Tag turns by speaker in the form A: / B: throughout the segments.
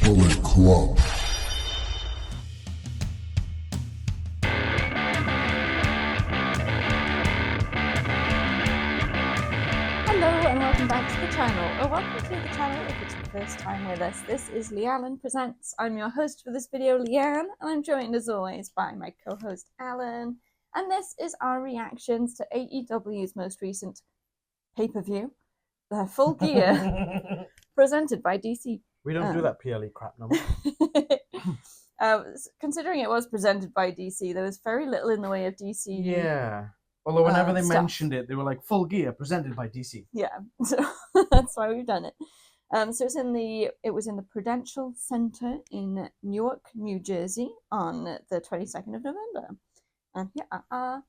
A: Bullet Club.
B: Hello and welcome back to the channel, or welcome to the channel if it's your first time with us. This is Leanne Presents. I'm your host for this video, Leanne, and I'm joined as always by my co-host Alan. And this is our reactions to AEW's most recent pay-per-view, the Full Gear, presented by DC.
C: We don't do that PLE crap no more.
B: Considering it was presented by DC, there was very little in the way of DC.
C: Yeah. Although whenever they
B: stuff.
C: mentioned it, they were like, Full Gear, presented by DC.
B: Yeah, so that's why we've done it. So it was in the Prudential Center in Newark, New Jersey on the 22nd of November. And here are our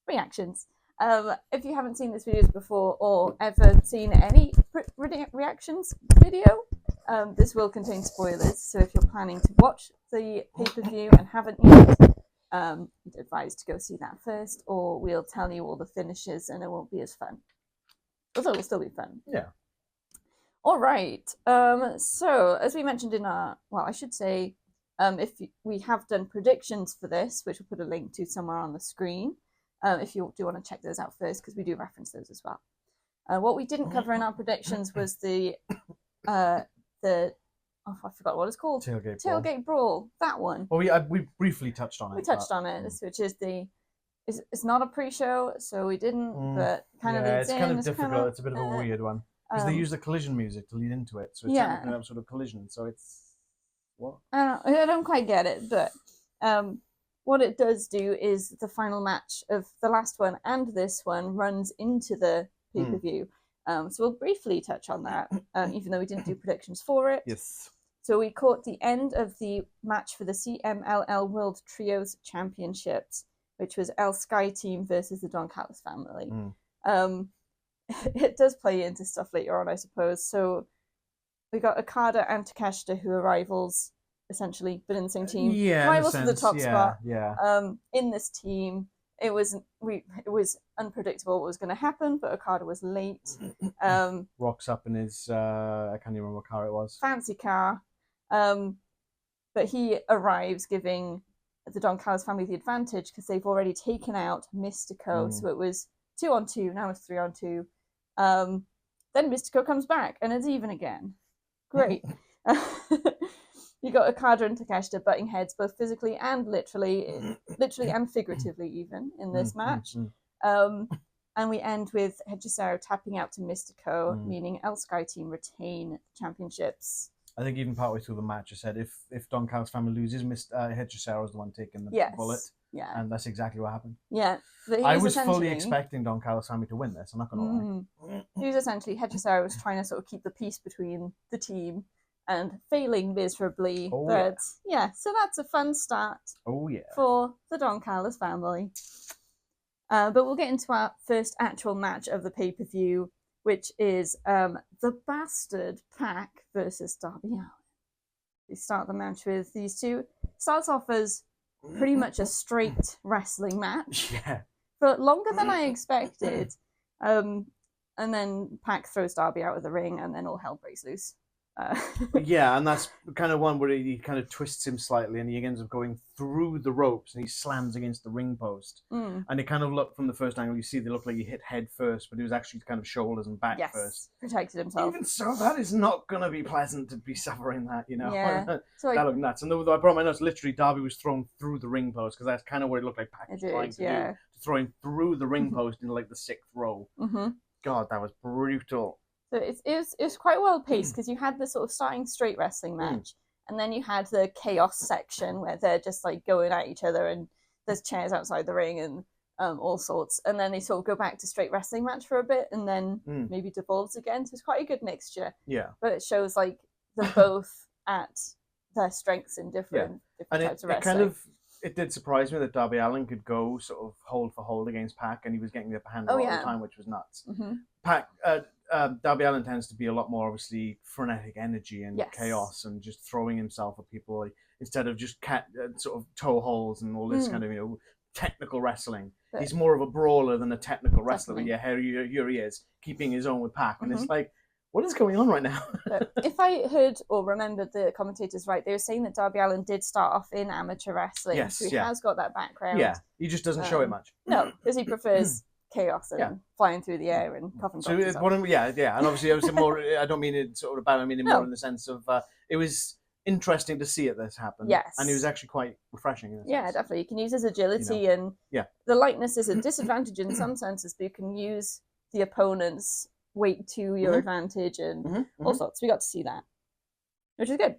B: reactions. If you haven't seen this videos before or ever seen any reactions video, this will contain spoilers. So if you're planning to watch the pay-per-view and haven't yet, you'd advise to go see that first, or we'll tell you all the finishes and it won't be as fun. Although it'll still be fun.
C: Yeah.
B: All right. So as we mentioned in our, well, I should say, we have done predictions for this, which we'll put a link to somewhere on the screen. If you do want to check those out first, because we do reference those as well. What we didn't cover in our predictions was the I forgot what it's called. Tailgate Brawl. That one.
C: Well, we briefly touched on it.
B: We touched on it, which is it's not a pre-show, so we didn't, but kind of leads
C: it's
B: in.
C: kind of difficult. It's a bit of a weird one. Because they use the collision music to lead into it, so it's an episode of collision, so it's... What?
B: I don't quite get it, but what it does do is the final match of the last one and this one runs into the pay-per-view. So we'll briefly touch on that, even though we didn't do predictions for it.
C: Yes.
B: So we caught the end of the match for the CMLL World Trios Championships, which was El Sky Team versus the Don Callis family. It does play into stuff later on, I suppose. So we got Okada and Takeshita, who are rivals, essentially, but in the same team.
C: Yeah,
B: rivals for the top spot.
C: Yeah.
B: In this team, it was unpredictable what was going to happen, but Okada was late.
C: Rocks up in his I can't even remember what car it was.
B: Fancy car. But he arrives, giving the Don Callis family the advantage because they've already taken out Mystico. So it was 2-on-2. Now it's 3-on-2. Then Mystico comes back, and it's even again. Great. You got Okada and Takeshita butting heads, both physically and literally and figuratively, even in this match. And we end with Hejisaro tapping out to Mystico, meaning El Sky Team retain the championships.
C: I think even partway through the match, I said if Don Callis family loses, Hejisaro is the one taking the bullet.
B: Yeah.
C: And that's exactly what happened.
B: Yeah.
C: I was fully expecting Don Callis family to win this, I'm not going to lie.
B: He was essentially, Hejisaro was trying to sort of keep the peace between the team and failing miserably. So that's a fun start for the Don Callis family. But we'll get into our first actual match of the pay-per-view, which is the Bastard Pac versus Darby Allin. We start the match with these two. Starts off as pretty much a straight wrestling match.
C: Yeah.
B: But longer than I expected. And then Pac throws Darby out of the ring, and then all hell breaks loose.
C: Yeah, and that's kind of one where he kind of twists him slightly, and he ends up going through the ropes, and he slams against the ring post. And it kind of looked, from the first angle, you see they look like he hit head first, but it was actually kind of shoulders and back first.
B: Protected himself.
C: Even so, that is not going to be pleasant to be suffering that, you know.
B: Yeah. So
C: that looked nuts. And I brought my notes, literally, Darby was thrown through the ring post, because that's kind of what it looked like Pac was trying to do. To throw him through the ring post in like the 6th row. God, that was brutal.
B: So it was quite well paced, because you had the sort of starting straight wrestling match, and then you had the chaos section where they're just like going at each other, and there's chairs outside the ring and all sorts, and then they sort of go back to straight wrestling match for a bit, and then maybe devolves again. So it's quite a good mixture. Yeah. But it shows like they're both at their strengths in different types of wrestling.
C: It did surprise me that Darby Allin could go sort of hold for hold against Pac, and he was getting the upper hand all the time, which was nuts. Darby Allin tends to be a lot more, obviously, frenetic energy and chaos, and just throwing himself at people, like, instead of just sort of toe holds and all this kind of technical wrestling. He's more of a brawler than a technical wrestler. But yeah, here he is, keeping his own with Pac, and it's like, what is going on right now?
B: If I heard or remembered the commentators right, they were saying that Darby Allin did start off in amateur wrestling.
C: Yes,
B: so he has got that background.
C: Yeah, he just doesn't show it much.
B: No, because he prefers chaos and flying through the air and coughing.
C: So and obviously it was more. I don't mean it sort of bad. I mean it more in the sense of it was interesting to see this happen.
B: Yes,
C: and it was actually quite refreshing. In a sense.
B: Definitely. You can use his agility and the lightness is a disadvantage in some senses, but you can use the opponent's weight to your advantage and all sorts. We got to see that, which is good.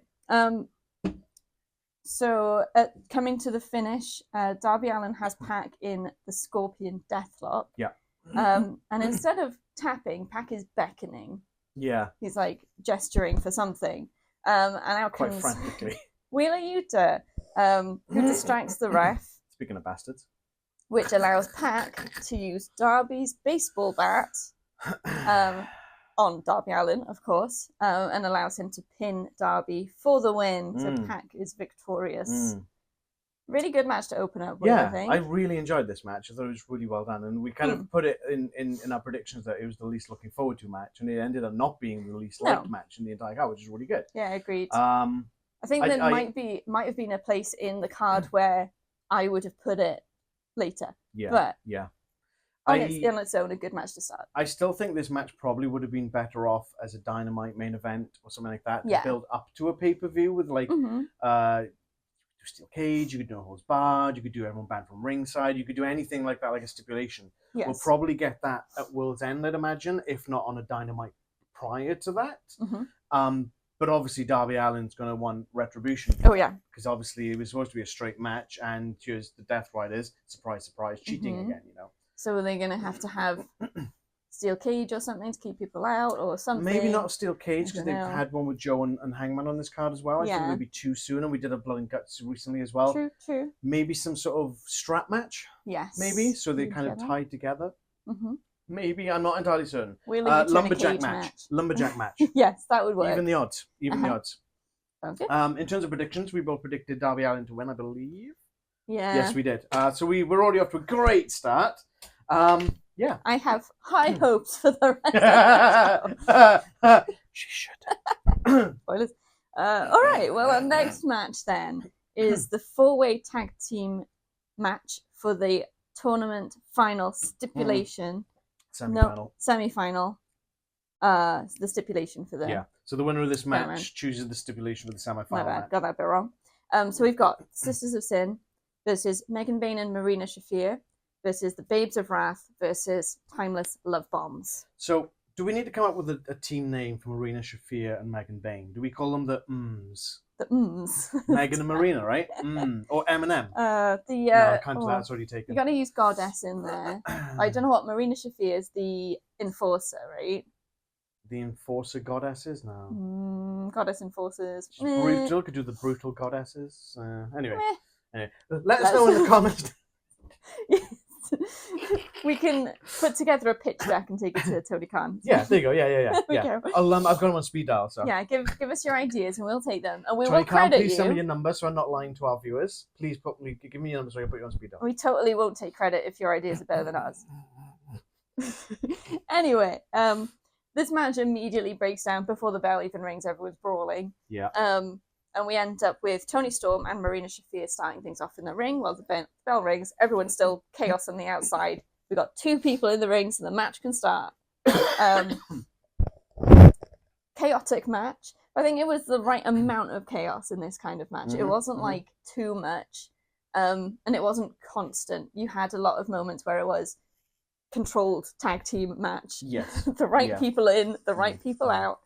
B: So coming to the finish, Darby Allin has Pac in the Scorpion Deathlock.
C: Yeah.
B: And instead of tapping, Pac is beckoning.
C: Yeah.
B: He's like gesturing for something. And out
C: quite
B: comes
C: frantically.
B: Wheeler Yuta, who distracts the ref.
C: Speaking of bastards.
B: Which allows Pac to use Darby's baseball bat on Darby Allin, of course, and allows him to pin Darby for the win. So Pac is victorious. Really good match to open up with, I think.
C: I really enjoyed this match. I thought it was really well done. And we kind of put it in our predictions that it was the least looking forward to match. And it ended up not being the least liked match in the entire card, which is really good.
B: Yeah, agreed. I think there might have been a place in the card where I would have put it later.
C: Yeah.
B: But on its own, a good match to start.
C: I still think this match probably would have been better off as a Dynamite main event or something like that to build up to a pay-per-view with like steel cage, you could do a holds barred, you could do everyone banned from ringside, you could do anything like that, like a stipulation. Yes. We'll probably get that at World's End, I'd imagine, if not on a Dynamite prior to that. But obviously Darby Allin's going to want retribution.
B: Oh, yeah.
C: Because obviously it was supposed to be a straight match, and here's the Death Riders, surprise, surprise, cheating again, you know.
B: So are they going to have steel cage or something to keep people out or something?
C: Maybe not a steel cage, because they've had one with Joe and Hangman on this card as well. I think maybe too soon, and we did a Blood and Guts recently as well.
B: True.
C: Maybe some sort of strap match?
B: Yes.
C: Maybe, so they kind of tied together? Maybe, I'm not entirely certain. Lumberjack match. Lumberjack match.
B: Yes, that would work.
C: Even the odds.
B: Sounds good.
C: In terms of predictions, we both predicted Darby Allin to win, I believe.
B: Yeah.
C: Yes, we did. So we're already off to a great start. Yeah.
B: I have high hopes for the rest of the show.
C: She should.
B: Spoilers. All right. Well, our next match then is the four-way tag team match for the tournament final stipulation. Semi-final. The stipulation for the...
C: Yeah. So the winner of this match chooses the stipulation for the semi-final match.
B: Got that bit wrong. So we've got Sisters of Sin versus Megan Bayne and Marina Shafir versus the Babes of Wrath versus Timeless Love Bombs.
C: So do we need to come up with a team name for Marina Shafir and Megan Bayne? Do we call them the Mms?
B: The Mms.
C: Megan and Marina, right? Or Eminem?
B: No,
C: I can't do that. It's already taken.
B: You got to use Goddess in there. I don't know what Marina Shafir is. The Enforcer, right?
C: The Enforcer Goddesses? No.
B: Goddess Enforcers.
C: Brutal. Could do the Brutal Goddesses. Anyway. Let us know in the comments.
B: We can put together a pitch deck and take it to Tony Khan.
C: Yeah, there you go. Yeah. I've got them on speed dial. So
B: yeah, give us your ideas and we'll take them, and we
C: Tony
B: will credit
C: Khan, please
B: you.
C: send me your number so I'm not lying to our viewers. Please give me your number so I can put you on speed dial.
B: We totally won't take credit if your ideas are better than ours. Anyway, this match immediately breaks down before the bell even rings. Everyone's brawling.
C: Yeah.
B: And we end up with Toni Storm and Marina Shafir starting things off in the ring while the bell rings. Everyone's still chaos on the outside. We've got 2 people in the ring, so the match can start. Chaotic match. I think it was the right amount of chaos in this kind of match. It wasn't like too much, and it wasn't constant. You had a lot of moments where it was controlled tag team match.
C: Yes.
B: The right people in, the right people out.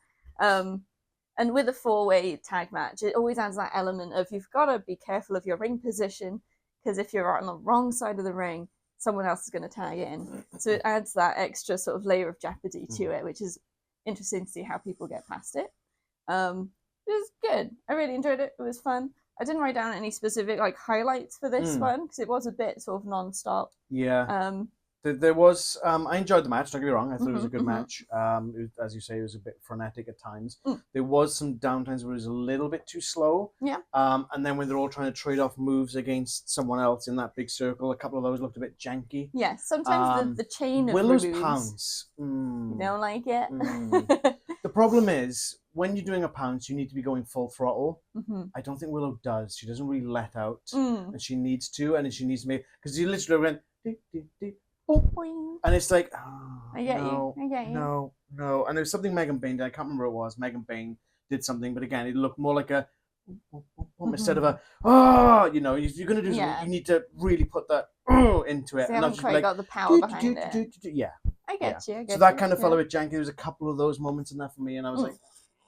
B: And with a 4-way tag match, it always adds that element of you've got to be careful of your ring position, because if you're on the wrong side of the ring, someone else is going to tag in. So it adds that extra sort of layer of jeopardy to it, which is interesting to see how people get past it. It was good. I really enjoyed it. It was fun. I didn't write down any specific highlights for this one because it was a bit sort of non-stop.
C: Yeah. There was, I enjoyed the match, don't get me wrong. I thought it was a good match. As you say, it was a bit frenetic at times. There was some downtimes where it was a little bit too slow.
B: Yeah.
C: And then when they're all trying to trade off moves against someone else in that big circle, a couple of those looked a bit janky.
B: Yeah, sometimes the chain of
C: Willow's
B: moves,
C: pounds.
B: You don't like it?
C: The problem is, when you're doing a pounce, you need to be going full throttle.
B: Mm-hmm.
C: I don't think Willow does. She doesn't really let out, and she needs to, and she needs to make, because you literally went, and it's like, oh,
B: I get you.
C: No. And there was something Megan Bayne did. I can't remember what it was. Megan Bayne did something, but again, it looked more like a instead of a if you're gonna do something, you need to really put that into it.
B: They haven't quite got the power behind it.
C: Yeah,
B: I get you.
C: So that kind of felt a bit janky. There was a couple of those moments in there for me, and I was like,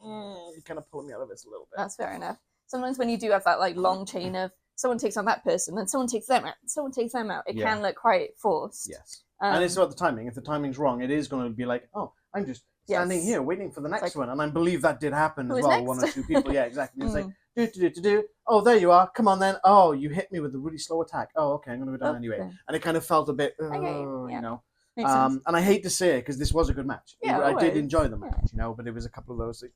C: you're kind of pulling me out of it a little bit.
B: That's fair enough. Sometimes when you do have that like long chain of someone takes on that person, then someone takes them out, it can look quite forced.
C: Yes. And it's about the timing. If the timing's wrong, it is going to be like, oh, I'm just standing here waiting for the next one. And I believe that did happen as well.
B: Next?
C: One or two people. Yeah, exactly. It's like, do. Oh, there you are. Come on then. Oh, you hit me with a really slow attack. Oh, okay. I'm going to go down anyway. And it kind of felt a bit, you know. And I hate to say it because this was a good match.
B: Yeah,
C: I did enjoy the match, you know, but it was a couple of those. Like,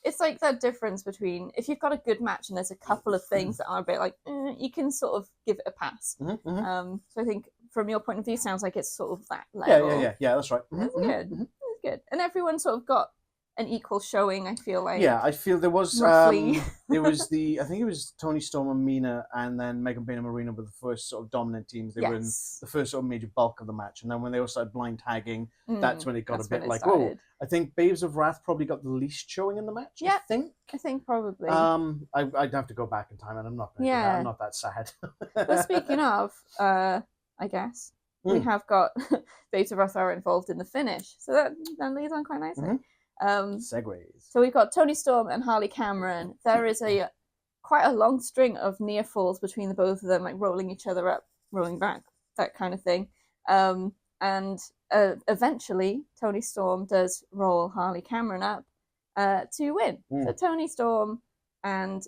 B: it's like that difference between if you've got a good match and there's a couple of things that are a bit like, you can sort of give it a pass. So I think from your point of view, sounds like it's sort of that level.
C: Yeah, that's right.
B: It's good. It's good. And everyone sort of got an equal showing, I feel like.
C: Yeah, I feel there was
B: roughly.
C: It was I think it was Toni Storm and Mina, and then Megan Bayne and Marina were the first sort of dominant teams. They were in the first sort of major bulk of the match, and then when they all started blind tagging, that's when it got a bit like, oh, I think Babes of Wrath probably got the least showing in the match.
B: Yeah,
C: I think
B: probably.
C: I'd have to go back in time, and I'm not going to do that. I'm not that sad.
B: But speaking of, I guess we have got Babes of Wrath are involved in the finish, so that leads on quite nicely.
C: Segues.
B: So we've got Toni Storm and Harley Cameron. There is quite a long string of near falls between the both of them, like rolling each other up, rolling back, that kind of thing. And eventually, Toni Storm does roll Harley Cameron up to win. So Toni Storm and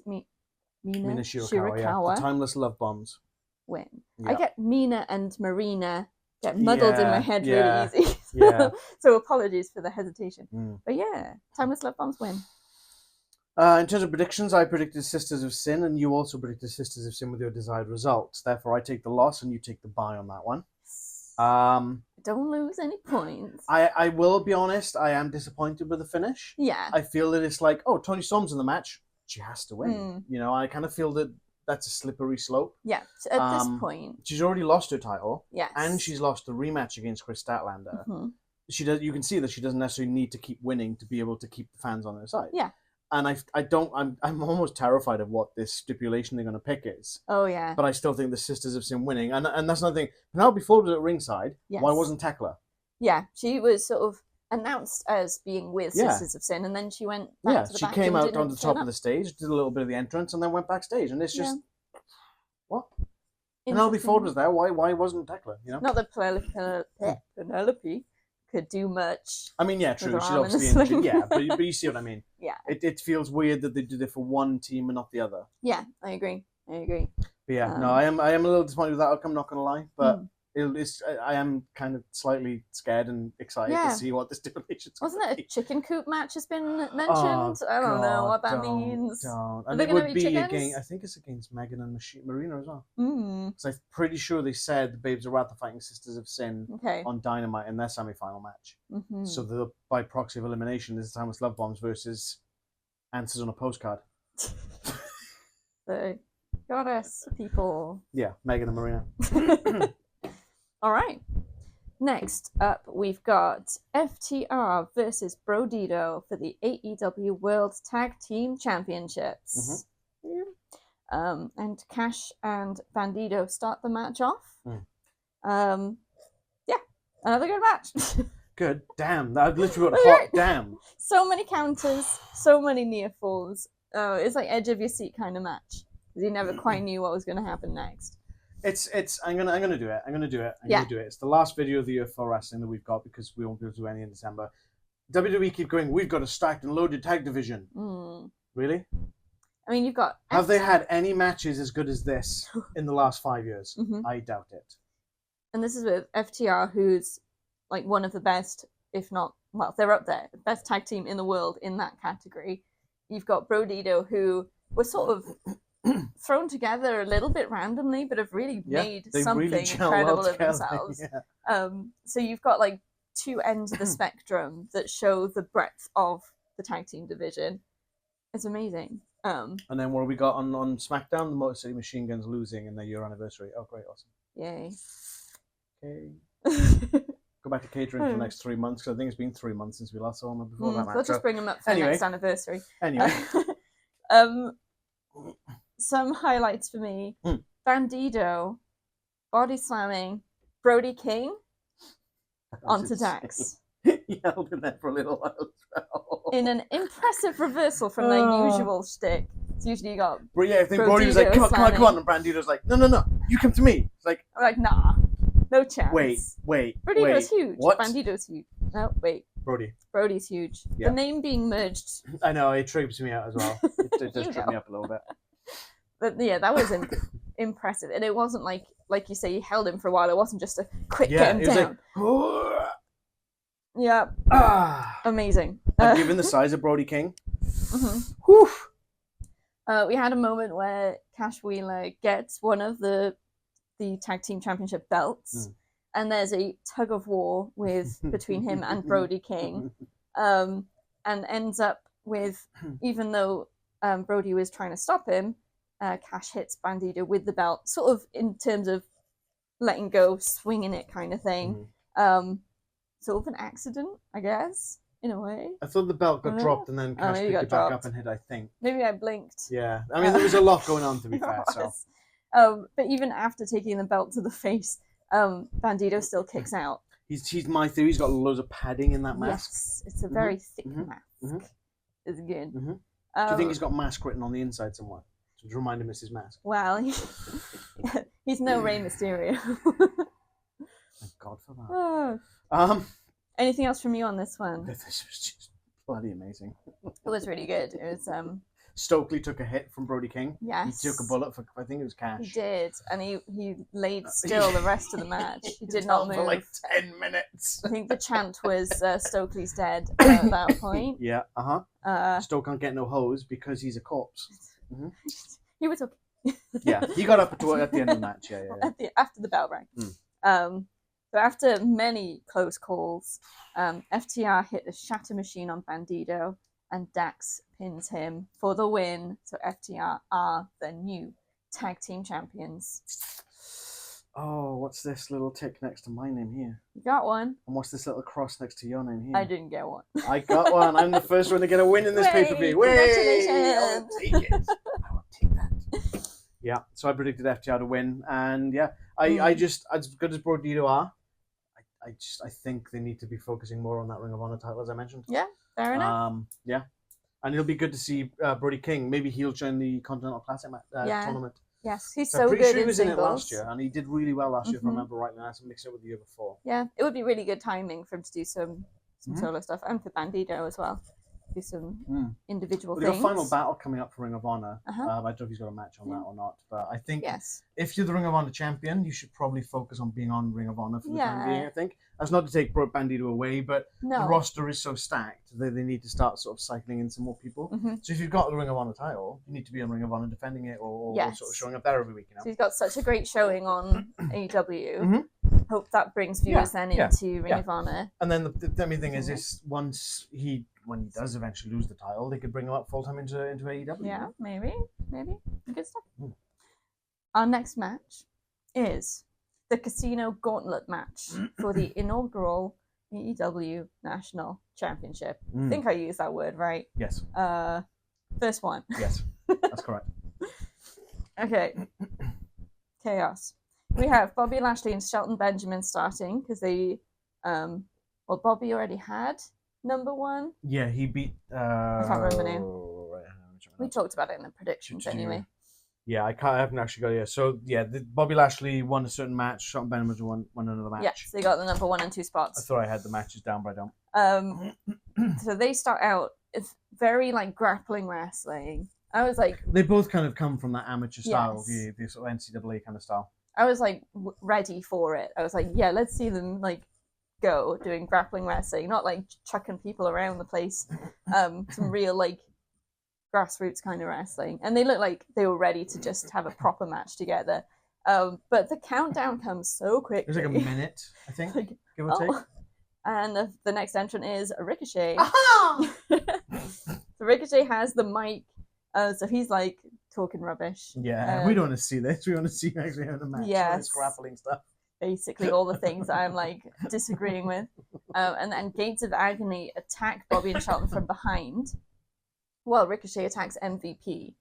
B: Mina Shirakawa,
C: the timeless love bombs,
B: win. I get Mina and Marina get muddled in my head really easy. So apologies for the hesitation. But yeah, timeless love bombs win.
C: In terms of predictions, I predicted Sisters of Sin, and you also predicted Sisters of Sin with your desired results. Therefore, I take the loss, and you take the bye on that one.
B: Don't lose any points.
C: I will be honest, I am disappointed with the finish.
B: Yeah.
C: I feel that it's like, oh, Toni Storm's in the match. She has to win. You know, I kind of feel that that's a slippery slope.
B: Yeah, so at this point.
C: She's already lost her title.
B: Yes.
C: And she's lost the rematch against Kris Statlander. You can see that she doesn't necessarily need to keep winning to be able to keep the fans on her side.
B: Yeah.
C: And I'm almost terrified of what this stipulation they're going to pick is.
B: Oh, yeah.
C: But I still think the Sisters of Sin winning. And that's another thing. Penelope Ford was at ringside.
B: Yes.
C: Why wasn't Tekla?
B: Yeah, she was sort of announced as being with Sisters of Sin, and then she went back to the back.
C: She came out on the top of the stage, did a little bit of the entrance, and then went backstage. And it's just, what? Penelope Ford was there. Why wasn't Tekla? You know?
B: Not that Penelope could do much.
C: I mean, yeah, true. She's obviously injured. Yeah, but you see what I mean. Yeah. It feels weird that they did it for one team and not the other.
B: Yeah, I agree. But
C: yeah, no, I am a little disappointed with that outcome, not going to lie. But I am kind of slightly scared and excited to see what the stipulations are.
B: Wasn't it a chicken coop match has been mentioned? I don't know what that means.
C: And it would be against, I think it's against Megan and Marina as well. Because I'm pretty sure they said the Babes of Wrath are fighting Sisters of Sin on Dynamite in their semi-final match. So by proxy of elimination, this is Timeless Love Bombs versus Answers on a Postcard.
B: The goddess people.
C: Yeah, Megan and Marina.
B: All right. Next up, we've got FTR versus Brodido for the AEW World Tag Team Championships. And Cash and Bandido start the match off. Yeah, another good match.
C: Good. Damn. That literally got a hot damn.
B: So many counters, so many near falls. It's like edge of your seat kind of match. Because you never quite knew what was going to happen next.
C: I'm gonna do it. I'm gonna do it. It's the last video of the year for wrestling that we've got because we won't be able to do any in December. WWE keep going, we've got a stacked and loaded tag division. Really?
B: I mean, you've got...
C: Have they had any matches as good as this in the last 5 years? I doubt it.
B: And this is with FTR, who's like one of the best, if not, well, they're up there, best tag team in the world in that category. You've got Brodido, who was sort of thrown together a little bit randomly, but have really made something incredible of themselves. So you've got like two ends of the spectrum that show the breadth of the tag team division. It's amazing.
C: And then what have we got on SmackDown? The Motor City Machine Guns losing in their year anniversary. Oh, great, awesome.
B: Yay.
C: Okay. Go back to catering for the next 3 months, because I think it's been 3 months since we last saw them before that match.
B: We'll just bring them up for the next anniversary.
C: Anyway.
B: Some highlights for me. Bandido body slamming Brody King onto Dax.
C: He held him there for a little while as well.
B: In an impressive reversal from their usual shtick. It's usually you got.
C: But yeah, I think Brody was like, come on, and Bandido's like, no, you come to me. It's like,
B: I'm like, nah, no chance.
C: Wait.
B: Brodido's huge.
C: What?
B: Bandido's huge. No, wait. Brody's huge. Yeah. The name being merged.
C: I know, it trips me out as well. It does trip me up a little bit.
B: But yeah, that was impressive. And it wasn't like you say, you held him for a while. It wasn't just a quick get him down.
C: Like,
B: yeah. Amazing.
C: Given the size of Brody King.
B: Whew. We had a moment where Cash Wheeler gets one of the tag team championship belts, and there's a tug of war between him and Brody King, and ends up with, even though Brody was trying to stop him, Cash hits Bandido with the belt, sort of in terms of letting go, swinging it kind of thing. Sort of an accident, I guess, in a way.
C: I thought the belt got dropped and then Cash picked it back up and hit, I think.
B: Maybe I blinked.
C: Yeah, I mean, there was a lot going on, to be fair. So.
B: But even after taking the belt to the face, Bandido still kicks out.
C: He's my theory. He's got loads of padding in that mask.
B: Yes, it's a very thick mask. It's good.
C: Do you think he's got mask written on the inside somewhere to remind him it's his mask?
B: Well, he's no Rey Mysterio.
C: Thank God for that.
B: Anything else from you on this one?
C: This was just bloody amazing.
B: It was really good. It was
C: Stokely took a hit from Brody King.
B: Yes.
C: He took a bullet for, I think it was Cash.
B: He did, and he laid still the rest of the match. He did not move.
C: For like 10 minutes.
B: I think the chant was Stokely's dead at that point.
C: Yeah, Stoke can't get no hose because he's a corpse.
B: He was okay.
C: Yeah, he got up at the end of the match. Yeah.
B: After the bell rang. So after many close calls, FTR hit the Shatter Machine on Bandido, and Dax pins him for the win. So FTR are the new tag team champions.
C: Oh, what's this little tick next to my name here?
B: You got one.
C: And what's this little cross next to your name here?
B: I didn't get one.
C: I got one. I'm the first one to get a win in this pay-per-view.
B: Congratulations!
C: I will take it. I will take that. Yeah, so I predicted FTR to win, and yeah, I just, as good as Brodido are, I think they need to be focusing more on that Ring of Honor title, as I mentioned.
B: Yeah, fair enough.
C: Yeah, and it'll be good to see Brody King. Maybe he'll join the Continental Classic tournament.
B: Yes, he's
C: so
B: good.
C: I'm pretty sure he was
B: singles.
C: in it last year, and he did really well last year, if I remember rightly. I have to mix it with the year before.
B: Yeah, it would be really good timing for him to do some solo stuff, and for Bandido as well. Do some individual things.
C: We've got a final battle coming up for Ring of Honor. I don't know if he's got a match on that or not, but I think if you're the Ring of Honor champion, you should probably focus on being on Ring of Honor for the time being, I think. That's not to take Bandido away, but the roster is so stacked that they need to start sort of cycling in some more people. So if you've got the Ring of Honor title, you need to be on Ring of Honor defending it or sort of showing up there every week.
B: So he's got such a great showing on AEW. Hope that brings viewers into Ring of Honor.
C: And then the main thing is when he does eventually lose the title, they could bring him up full time into AEW.
B: Yeah, maybe. Good stuff. Our next match is the Casino Gauntlet match for the inaugural AEW National Championship. I think I used that word right.
C: Yes.
B: First one.
C: Yes, that's correct.
B: Okay. Chaos. We have Bobby Lashley and Shelton Benjamin starting because they, Bobby already had number one.
C: Yeah, he beat.
B: I can't remember the name. We talked about it in the predictions anyway.
C: Yeah, I haven't actually got it yet. So yeah, Bobby Lashley won a certain match. Shelton Benjamin won another match.
B: Yeah, so they got the number 1 and 2 spots.
C: I thought I had the matches down, but I
B: don't. So they start out. It's very like grappling wrestling. I was like,
C: they both kind of come from that amateur style, the sort of NCAA kind of style.
B: I was like ready for it. I was like, yeah, let's see them like go doing grappling wrestling, not like chucking people around the place. Some real like grassroots kind of wrestling, and they look like they were ready to just have a proper match together. But the countdown comes so quickly.
C: It was like a minute, I think, give or take.
B: And the next entrant is Ricochet.
C: Aha!
B: So Ricochet has the mic, so he's like talking rubbish.
C: Yeah, we don't want to see this. We want to see you actually having a match.
B: Yes.
C: This grappling stuff.
B: Basically, all the things I'm like disagreeing with. And then Gates of Agony attack Bobby and Shelton from behind, while Ricochet attacks MVP.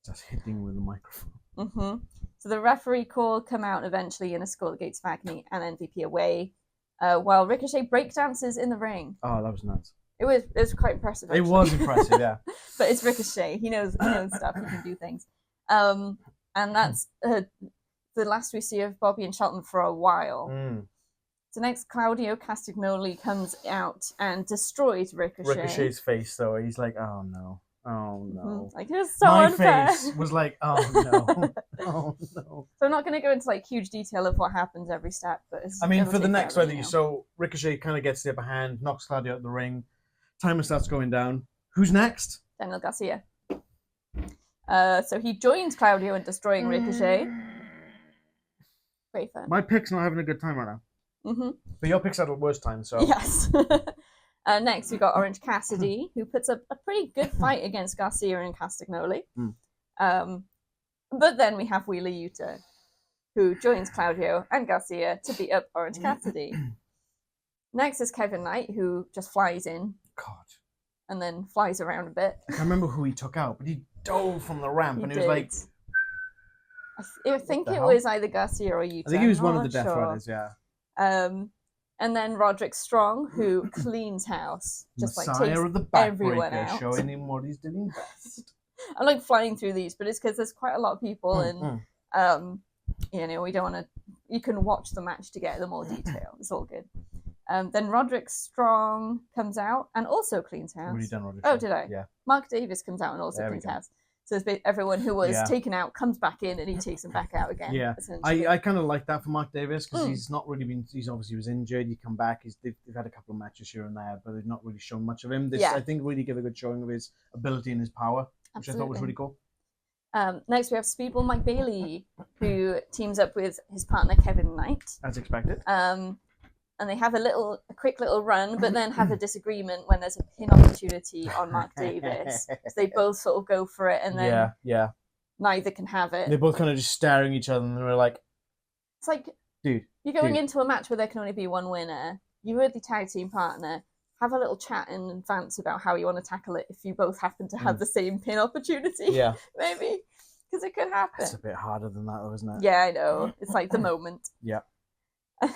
C: Just hitting with the microphone.
B: Mm-hmm. So the referee call come out eventually and escort Gates of Agony and MVP away, while Ricochet breakdances in the ring.
C: Oh, that was nuts.
B: It was quite impressive. Actually.
C: It was impressive, yeah.
B: But it's Ricochet. He knows stuff. He can do things. And that's the last we see of Bobby and Shelton for a while. So next, Claudio Castagnoli comes out and destroys Ricochet.
C: Ricochet's face, though, he's like, oh no. Oh no.
B: Like, it's so
C: My
B: unfair.
C: face was like, oh no. Oh no.
B: So I'm not going to go into like huge detail of what happens every step, but
C: I mean, for the next one, so Ricochet kind of gets the upper hand, knocks Claudio out the ring, timer starts going down. Who's next?
B: Daniel Garcia. So he joins Claudio in destroying Ricochet. Great fun.
C: My pick's not having a good time right now.
B: Mm-hmm.
C: But your pick's had the worst time, so.
B: Yes. Next, we got Orange Cassidy, who puts up a pretty good fight against Garcia and Castagnoli. But then we have Wheeler Yuta, who joins Claudio and Garcia to beat up Orange Cassidy. Next is Kevin Knight, who just flies in.
C: God.
B: And then flies around a bit.
C: I can't remember who he took out, but he dove from the ramp and he was like...
B: I think it was either Garcia or Yuta.
C: I think he was one of the Death Riders, yeah.
B: And then Roderick Strong, who cleans house, just
C: Messiah
B: like takes
C: of the
B: everyone out,
C: showing him what he's doing best.
B: I like flying through these, but it's because there's quite a lot of people, and we don't want to. You can watch the match to get the more detail. It's all good. Then Roderick Strong comes out and also cleans house.
C: What have you done, Roderick?
B: Oh, did I?
C: Yeah.
B: Mark Davis comes out and also cleans house. So everyone who was taken out comes back in and he takes them back out again.
C: Yeah, I kind of like that for Mark Davis because he's not really been. He's obviously was injured. He come back. They've had a couple of matches here and there, but they've not really shown much of him. I think really give a good showing of his ability and his power, which I thought was really cool.
B: Next we have Speedball Mike Bailey, who teams up with his partner Kevin Knight.
C: As expected.
B: And they have a quick little run, but then have a disagreement when there's a pin opportunity on Mark Davis. So they both sort of go for it, and then neither can have it.
C: They're both kind of just staring at each other, and they're like,
B: "It's like,
C: dude,
B: you're going into a match where there can only be one winner. You were the tag team partner. Have a little chat in advance about how you want to tackle it if you both happen to have the same pin opportunity. Yeah, maybe, because it could happen.
C: It's a bit harder than that, though, isn't it?
B: Yeah, I know. It's like the moment.
C: Yeah.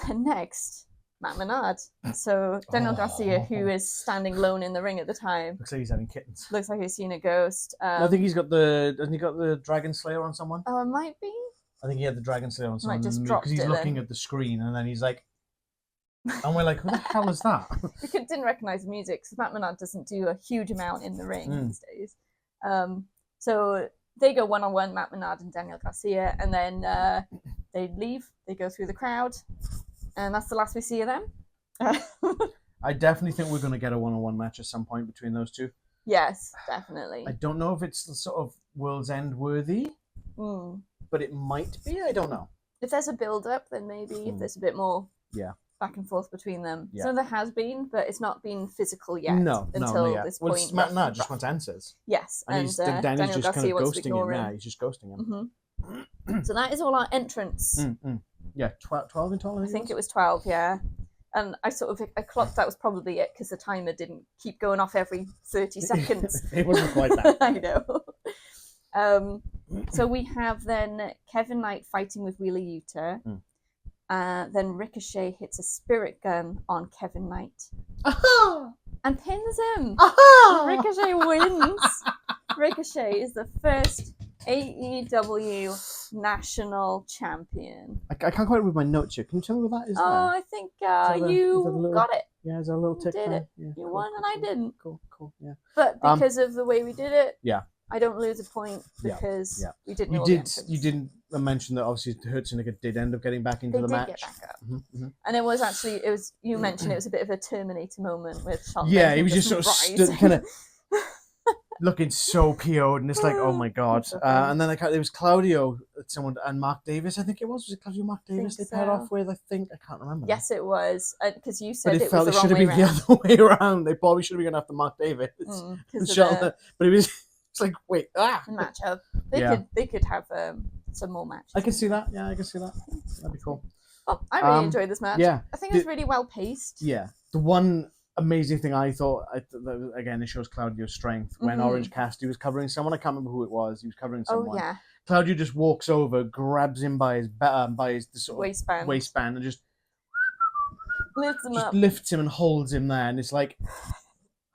B: And next, Matt Menard. So Daniel Garcia, who is standing alone in the ring at the time.
C: Looks like he's having kittens.
B: Looks like he's seen a ghost.
C: I think hasn't he got the Dragon Slayer on someone?
B: Oh, it might be.
C: I think he had the Dragon Slayer on someone.
B: Because
C: he's looking at the screen and then he's like, and we're like, who the hell is that?
B: We didn't recognise the music because Matt Menard doesn't do a huge amount in the ring these days. So they go one-on-one, Matt Menard and Daniel Garcia, and then they leave. They go through the crowd. And that's the last we see of them.
C: I definitely think we're going to get a one-on-one match at some point between those two.
B: Yes, definitely.
C: I don't know if it's sort of World's End worthy, but it might be. I don't know. If
B: there's a build-up, then maybe. If there's a bit more back and forth between them. Yeah. So there has been, but it's not been physical yet. Until this point.
C: Well, Matt Menard just wants answers.
B: Yes.
C: And Daniel's just kind of ghosting him. Yeah, he's just ghosting him.
B: So that is all our entrants.
C: Yeah, 12 in total.
B: I think it was 12, yeah. And I clocked that was probably it because the timer didn't keep going off every 30 seconds.
C: It wasn't quite that.
B: I know. So we have then Kevin Knight fighting with Wheeler Yuta. Then Ricochet hits a spirit gun on Kevin Knight. And pins him. Ricochet wins. Ricochet is the first AEW national champion.
C: I can't quite read my notes here. Can you tell me what that is?
B: I think you got it.
C: Yeah, is there a little tick
B: did
C: there?
B: it.
C: Yeah,
B: you won and I didn't.
C: Cool, yeah.
B: But because of the way we did it, I don't lose a point because we didn't know
C: You didn't mention that obviously Hertzeniger did end up getting back into the match.
B: Get back up. And it was you mentioned it was a bit of a Terminator moment with Sean.
C: Yeah, he was just sort of stood kind of looking so PO'd, and it's like, oh my god. And then there was Claudio, someone, and Mark Davis. I think it was it Claudio Mark Davis they paired off with? I think I can't remember.
B: Yes, it was, because you said
C: it felt it should have been the other way around. They probably should have been going after Mark Davis. But it was. It's like, wait,
B: matchup. They could have some more matches.
C: I can see that. Yeah, I can see that. That'd be cool.
B: Well, I really enjoyed this match.
C: Yeah,
B: I think it was really well paced.
C: Yeah, the one amazing thing I thought, again, it shows Claudio's strength when Orange Cassidy was covering someone. I can't remember who it was. He was covering someone.
B: Oh yeah.
C: Claudio just walks over, grabs him by his sort of waistband, and just lifts him and holds him there, and it's like,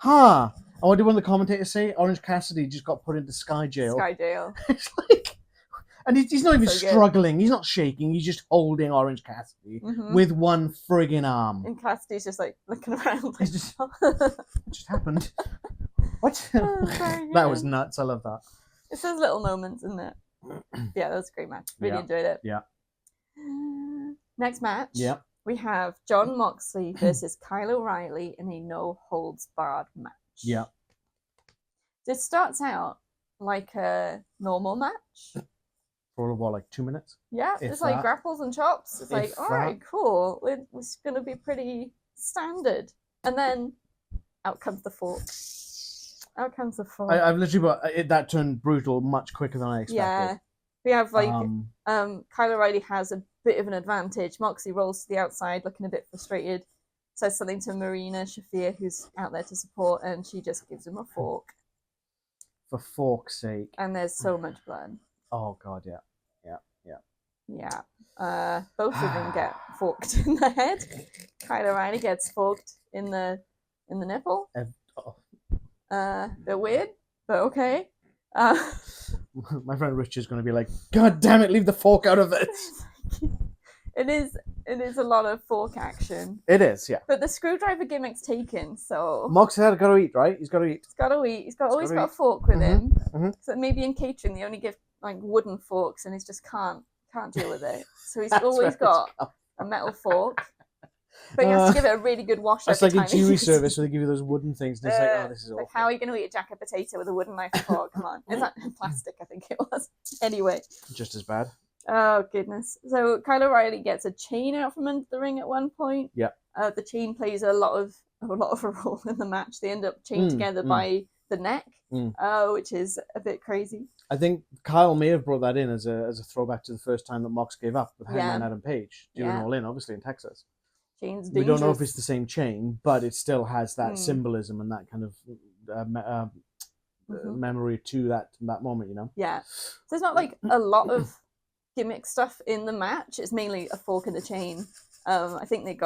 C: what did one of the commentators say? Orange Cassidy just got put into Sky Jail. It's like, and he's not even struggling. He's not shaking. He's just holding Orange Cassidy with one friggin' arm.
B: And Cassidy's just like looking around. Like,
C: what just happened? What? That was nuts. I love that.
B: It's those little moments, isn't it? Yeah, that was a great match. Really enjoyed it.
C: Yeah.
B: Next match.
C: Yeah.
B: We have Jon Moxley versus Kyle O'Reilly in a no-holds-barred match.
C: Yeah.
B: This starts out like a normal match.
C: For what, like 2 minutes?
B: Yeah, it's like grapples and chops. It's like, all right, cool. It's going to be pretty standard. And then out comes the fork.
C: I've literally that turned brutal much quicker than I expected. Yeah.
B: We have like Kyle O'Reilly has a bit of an advantage. Moxley rolls to the outside looking a bit frustrated. Says something to Marina Shafir, who's out there to support, and she just gives him a fork.
C: For fork's sake.
B: And there's so much blood.
C: Oh god, yeah.
B: Both of them get forked in the head. Kyle O'Reilly gets forked in the nipple. Bit weird, but okay.
C: My friend Rich is going to be like, God damn it, leave the fork out of it.
B: It is a lot of fork action.
C: It is, yeah.
B: But the screwdriver gimmick's taken, so
C: Mox had got to eat, right? He's got to eat.
B: He's always got a fork with him. So maybe in catering they only give like wooden forks, and he just can't deal with it. So he's always got a metal fork. But he has to give it a really good wash.
C: It's like a jury service where they give you those wooden things. And it's like, oh, this is awful.
B: Like, how are you going to eat a jacket potato with a wooden knife and fork? Come on. It's not plastic, I think it was. Anyway.
C: Just as bad.
B: Oh, goodness. So Kyle O'Reilly gets a chain out from under the ring at one point.
C: Yeah.
B: The chain plays a lot of a role in the match. They end up chained together by the neck, which is a bit crazy.
C: I think Kyle may have brought that in as a throwback to the first time that Mox gave up with Hangman Adam Page doing All In, obviously in Texas. We don't know if it's the same chain, but it still has that symbolism and that kind of memory to that moment, you know?
B: Yeah. So there's not like a lot of gimmick stuff in the match. It's mainly a fork and a chain. I think did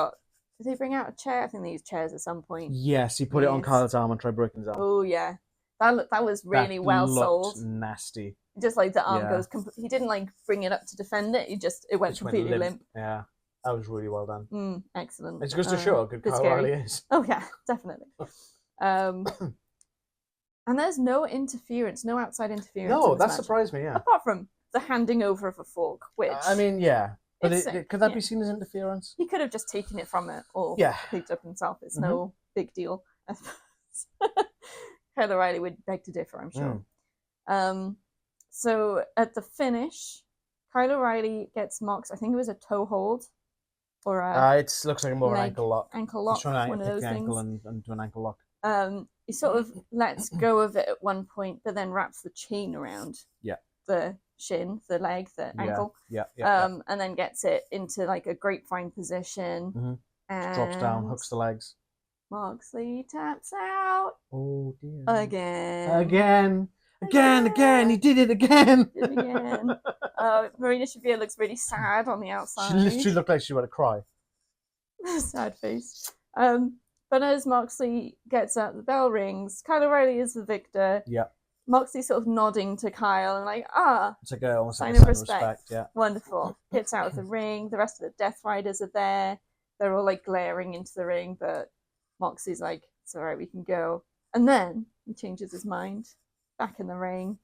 B: they bring out a chair? I think they used chairs at some point.
C: Yes, he put it on Kyle's arm and tried breaking his arm.
B: Oh, yeah. That was really well sold.
C: Nasty.
B: Just like the arm goes, he didn't like bring it up to defend it. It went completely limp.
C: Yeah. That was really well done.
B: Excellent.
C: It's just to show how good Kyle O'Reilly is.
B: Oh, yeah, definitely. And there's no interference, no outside interference.
C: No, that surprised me, yeah.
B: Apart from the handing over of a fork, which...
C: I mean, yeah. But could that be seen as interference?
B: He could have just taken it from it or picked up himself. It's no big deal. Kyle O'Reilly would beg to differ, I'm sure. So at the finish, Kyle O'Reilly gets Mox, I think it was a toe hold. Or
C: it looks like more of an ankle lock.
B: Ankle lock, one of those things.
C: Ankle and do an ankle lock.
B: He sort of lets go of it at one point, but then wraps the chain around the shin, the leg, the ankle. And then gets it into like a grapevine position. And
C: drops down, hooks the legs.
B: Moxley taps out.
C: Oh dear.
B: Again.
C: He did it again.
B: Marina Shafir looks really sad on the outside.
C: She literally looked like she was about to cry.
B: Sad face. But as Moxley gets out, the bell rings. Kyle O'Reilly is the victor.
C: Yeah.
B: Moxley sort of nodding to Kyle and like,
C: it's like almost
B: sign
C: like
B: of respect.
C: Yeah.
B: Wonderful. Gets out of the ring. The rest of the Death Riders are there. They're all like glaring into the ring, but Moxley's like, it's all right, we can go. And then he changes his mind. Back in the ring,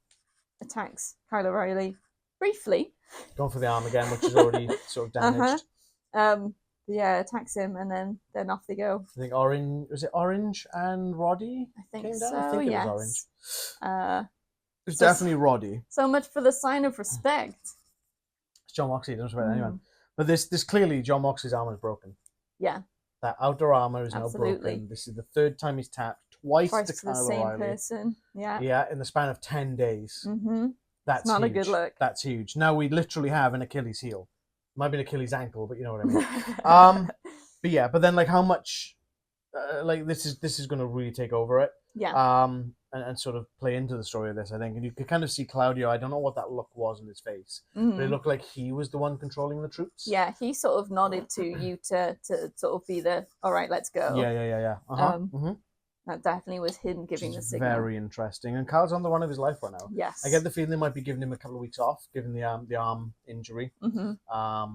B: attacks Kyle O'Reilly briefly.
C: Going for the arm again, which is already sort of damaged.
B: yeah, attacks him, and then off they go.
C: I think Orange and Roddy?
B: I think
C: came
B: so.
C: Down? I think
B: yes.
C: It was Orange. It's
B: so
C: definitely Roddy.
B: So much for the sign of respect.
C: It's John Moxley. Doesn't respect anyone. But this clearly John Moxley's armor is broken.
B: Yeah.
C: That outdoor armor is now broken. This is the third time he's tapped. Twice to
B: the same
C: O'Reilly.
B: Person. Yeah.
C: Yeah, in the span of 10 days. That's
B: not
C: huge.
B: A good look.
C: That's huge. Now we literally have an Achilles heel. Might be an Achilles ankle, but you know what I mean. But yeah, but then like how much, like this is going to really take over it.
B: Yeah.
C: And sort of play into the story of this, I think. And you could kind of see Claudio. I don't know what that look was in his face, but it looked like he was the one controlling the troops.
B: Yeah, he sort of nodded to you to sort of be the all right, let's go.
C: Yeah.
B: That definitely was him giving the signal.
C: Very interesting. And Carl's on the run of his life right now.
B: Yes.
C: I get the feeling they might be giving him a couple of weeks off, given the arm injury. I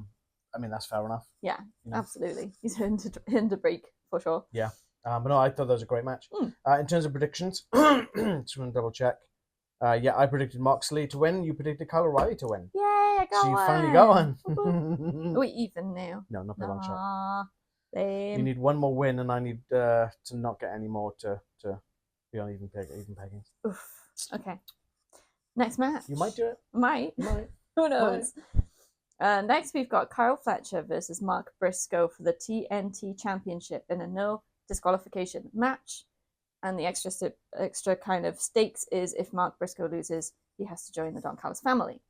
C: mean, that's fair enough.
B: Yeah, absolutely. He's in to break for sure.
C: Yeah. But no, I thought that was a great match. In terms of predictions, just want to double check. Yeah, I predicted Moxley to win. You predicted Kyle O'Reilly to win.
B: Yay, I got
C: one. So you finally got one.
B: Are we even now?
C: No, not by a long shot.
B: Same.
C: You need one more win, and I need to not get any more to be on even pegging.
B: Oof. Okay. Next match.
C: You might do it.
B: Might. Who knows? Next, we've got Kyle Fletcher versus Mark Briscoe for the TNT Championship in a no disqualification match. And the extra kind of stakes is if Mark Briscoe loses, he has to join the Don Callis family.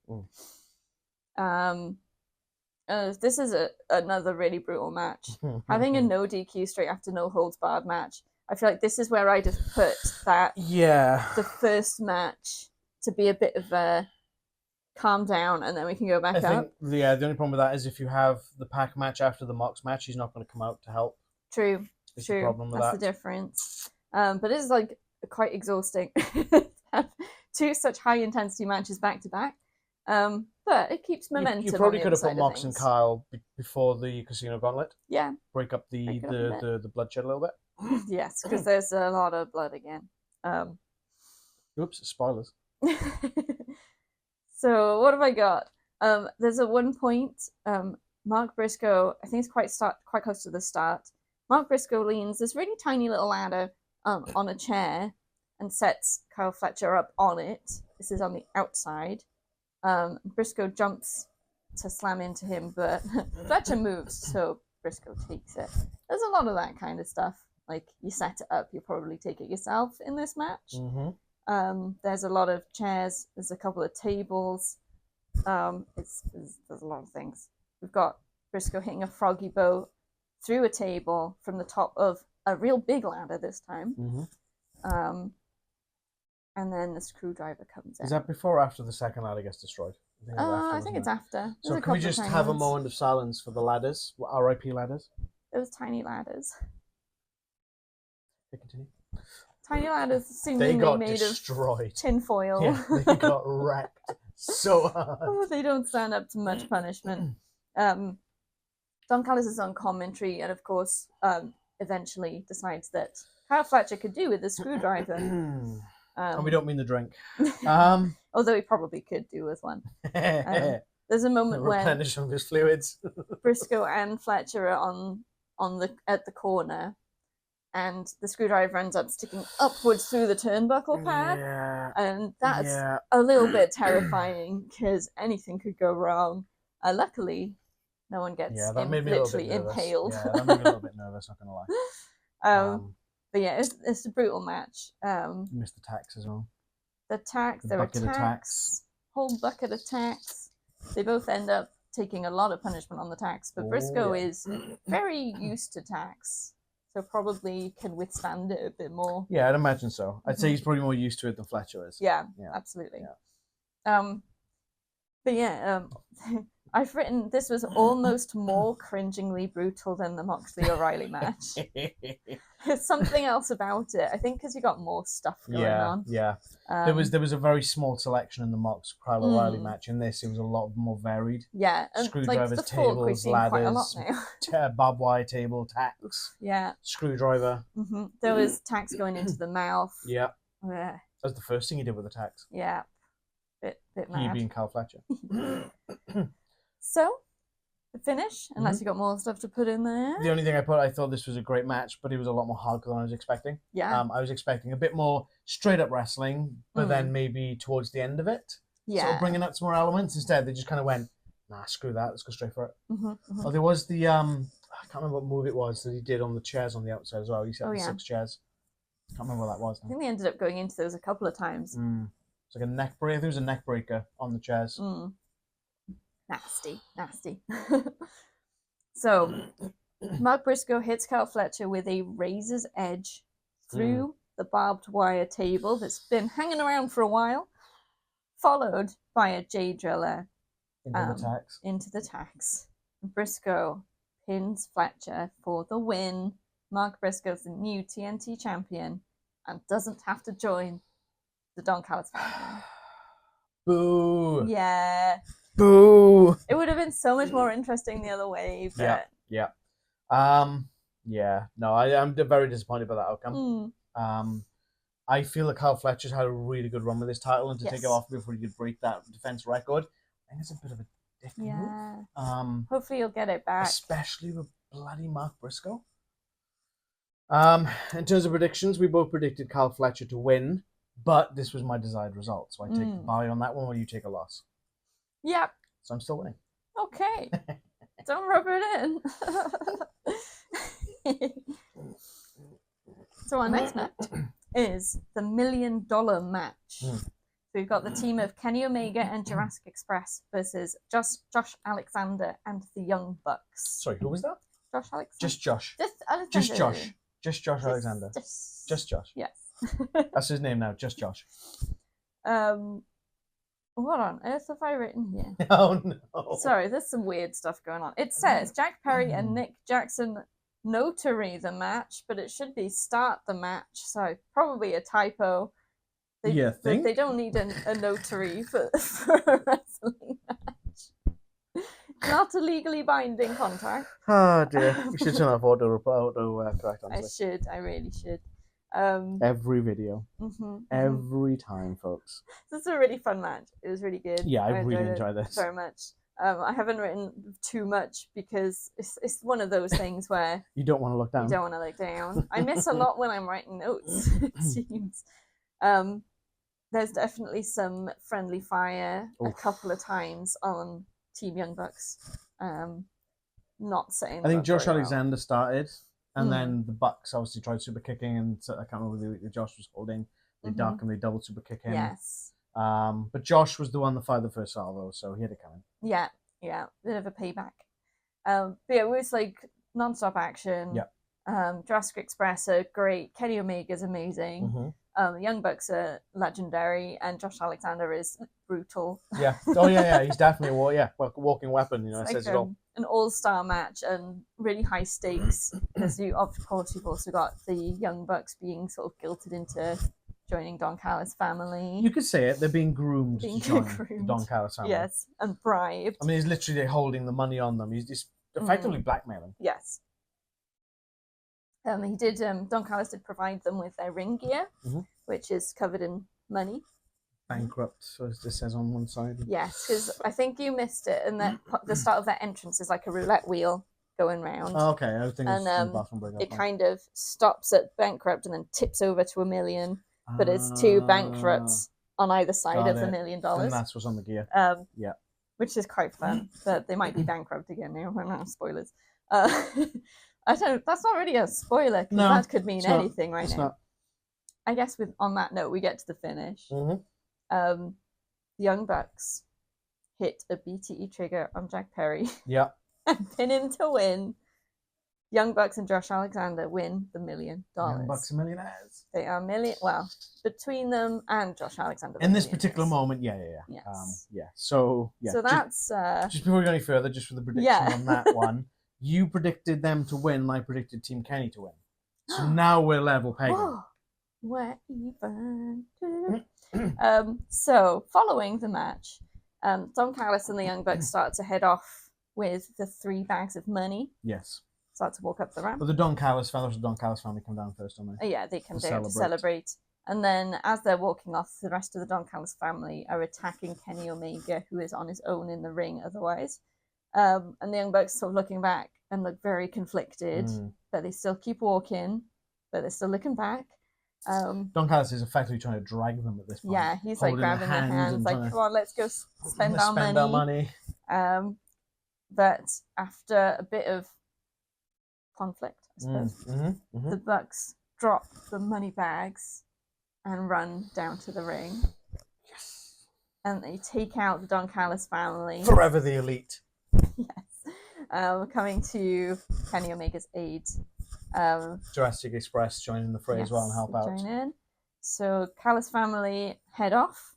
B: This is another really brutal match. Having a no DQ straight after no holds barred match, I feel like this is where I just put that the first match to be a bit of a calm down, and then we can go back up.
C: The only problem with that is if you have the Pac match after the Mox match, he's not going to come out to help.
B: True.
C: That's the
B: difference. But it's like quite exhausting to have two such high intensity matches back to back. But it keeps momentum.
C: You probably could have put Mox and Kyle before the Casino Gauntlet.
B: Yeah.
C: Break up the bloodshed a little bit.
B: Yes, because there's a lot of blood again.
C: Oops, spoilers.
B: So what have I got? There's at one point, Mark Briscoe, I think it's quite close to the start. Mark Briscoe leans this really tiny little ladder on a chair and sets Kyle Fletcher up on it. This is on the outside. Briscoe jumps to slam into him, but Fletcher moves, so Briscoe takes it. There's a lot of that kind of stuff. Like, you set it up, you'll probably take it yourself in this match. There's a lot of chairs. There's a couple of tables. There's a lot of things. We've got Briscoe hitting a froggy boat through a table from the top of a real big ladder this time. And then the screwdriver comes in.
C: Is that before or after the second ladder gets destroyed?
B: I think it's after.
C: So can we just have a moment of silence for the ladders? R.I.P. ladders?
B: Those tiny ladders.
C: Continue.
B: Tiny ladders seemingly made of tinfoil.
C: Yeah, they got wrecked so hard.
B: Oh, they don't stand up to much punishment. Don Callis is on commentary, and of course, eventually decides that Kyle Fletcher could do with the screwdriver.
C: And we don't mean the drink.
B: Although he probably could do with one. There's a moment when
C: replenish on his fluids.
B: Briscoe and Fletcher are at the corner, and the screwdriver ends up sticking upwards through the turnbuckle pad.
C: Yeah.
B: And that's a little bit terrifying because anything could go wrong. Luckily, no one gets literally impaled.
C: Yeah, that made me a little bit nervous, not going to lie.
B: But yeah, it's a brutal match.
C: You missed the tax as well.
B: The tax, there were tax, whole bucket of tax. They both end up taking a lot of punishment on the tax, but Briscoe is very used to tax, so probably can withstand it a bit more.
C: Yeah, I'd imagine so. I'd say he's probably more used to it than Fletcher is.
B: Yeah. Absolutely. Yeah. But yeah, I've written this was almost more cringingly brutal than the Moxley O'Reilly match. There's something else about it. I think because you got more stuff going on.
C: Yeah. There was a very small selection in the Mox Kyle O'Reilly match. In this, it was a lot more varied.
B: Yeah, and
C: screwdrivers, tables, ladders, barbed wire table, tax.
B: Yeah.
C: Screwdriver.
B: There was tax going into the mouth.
C: Yeah. That was the first thing he did with the tax.
B: Yeah. Bit mad.
C: He being Kyle Fletcher.
B: So, the finish, unless you got more stuff to put in there.
C: The only thing I thought this was a great match, but it was a lot more hardcore than I was expecting.
B: Yeah.
C: I was expecting a bit more straight up wrestling, but then maybe towards the end of it, sort of bringing out some more elements. Instead, they just kind of went, nah, screw that, let's go straight for it. Oh, there was the, I can't remember what move it was that he did on the chairs on the outside as well. He set the 6 chairs. Can't remember what that was now.
B: I think they ended up going into those a couple of times.
C: It's like a neck breaker. There was a neck breaker on the chairs.
B: Nasty. So, Mark Briscoe hits Carl Fletcher with a razor's edge through the barbed wire table that's been hanging around for a while, followed by a J driller into the tacks. Briscoe pins Fletcher for the win. Mark Briscoe's the new TNT champion and doesn't have to join the Don Callis family.
C: Boo!
B: Yeah.
C: Boo!
B: It would have been so much more interesting the other way. But...
C: Yeah. No, I'm very disappointed by that outcome. I feel like Carl Fletcher's had a really good run with his title, and to take it off before he could break that defense record, I think it's a bit of a dick move.
B: Hopefully you'll get it back.
C: Especially with bloody Mark Briscoe. In terms of predictions, we both predicted Carl Fletcher to win, but this was my desired result, so I take the bye on that one while you take a loss.
B: Yep.
C: So I'm still winning.
B: Okay. Don't rub it in. So our next match is the $1 million match. So we've got the team of Kenny Omega and Jurassic Express versus Josh Alexander and the Young Bucks.
C: Sorry, who was that?
B: Josh Alexander.
C: Just Josh.
B: Just Josh.
C: Just Josh Alexander. Just Josh.
B: Yes.
C: That's his name now, just Josh.
B: What on earth have I written here?
C: Oh no.
B: Sorry, there's some weird stuff going on. It says Jack Perry and Nick Jackson notary the match, but it should be start the match, so probably a typo. They don't need a notary for a wrestling match. Not a legally binding contract.
C: Oh dear. We should turn off auto correct, honestly.
B: I really should.
C: Every video. Every time, folks.
B: This is a really fun match. It was really good.
C: Yeah, I really enjoyed this.
B: Very much. I haven't written too much because it's one of those things where
C: you don't want to look down.
B: You don't want to look down. I miss a lot when I'm writing notes, it seems. There's definitely some friendly fire a couple of times on Team Young Bucks. Not saying.
C: I think Josh Alexander started, and then the Bucks obviously tried super kicking, and I can't remember who Josh was holding. They duck and they double super kick him.
B: Yes.
C: But Josh was the one that fired the first salvo, so he had it coming.
B: Yeah, bit of a payback. But yeah, it was like non-stop action.
C: Yeah.
B: Jurassic Express are great. Kenny Omega's amazing. Young Bucks are legendary, and Josh Alexander is brutal.
C: Yeah. Oh yeah. He's definitely a walking weapon. You know, it says it all.
B: An all-star match and really high stakes because you've also got the Young Bucks being sort of guilted into joining Don Callis' family.
C: You could say it. They're being groomed to join the Don Callis family.
B: Yes, and bribed.
C: I mean, he's literally holding the money on them. He's just effectively blackmailing.
B: Yes. He did. Don Callis did provide them with their ring gear, which is covered in money.
C: Bankrupt, as this says on one side.
B: Yes, because I think you missed it, and that the start of their entrance is like a roulette wheel going round.
C: Oh, okay, I think
B: it kind of stops at bankrupt and then tips over to $1 million, but it's 2 bankrupts on either side of $1 million.
C: And that's what's on the gear. Yeah,
B: which is quite fun, but they might be bankrupt again now. I don't know, spoilers. That's not really a spoiler because that could mean anything right now. I guess on that note, we get to the finish. The Young Bucks hit a BTE trigger on Jack Perry.
C: Yeah.
B: And pin him to win. Young Bucks and Josh Alexander win the $1 million.
C: Young Bucks are millionaires.
B: They are between them and Josh Alexander.
C: In this particular moment, yeah.
B: Yes.
C: So
B: that's
C: just before we go any further, just for the prediction on that one, you predicted them to win. I predicted Team Kenny to win. So now we're level pegging.
B: We're even. So following the match, Don Callis and the Young Bucks start to head off with the 3 bags of money.
C: Yes.
B: Start to walk up the ramp.
C: But the Don Callis family come down first, don't they?
B: Yeah, they come down to celebrate. And then as they're walking off, the rest of the Don Callis family are attacking Kenny Omega, who is on his own in the ring otherwise. And the Young Bucks sort of looking back and look very conflicted, but they still keep walking, but they're still looking back.
C: Don Callis is effectively trying to drag them at this point.
B: Yeah, he's like grabbing their hands, like, come on, let's go spend our money. But after a bit of conflict, I suppose, the Bucks drop the money bags and run down to the ring.
C: Yes.
B: And they take out the Don Callis family.
C: Forever the elite.
B: Yes. Coming to Kenny Omega's aid.
C: Jurassic Express joining the fray as well and help out.
B: Join in. So Callis family head off.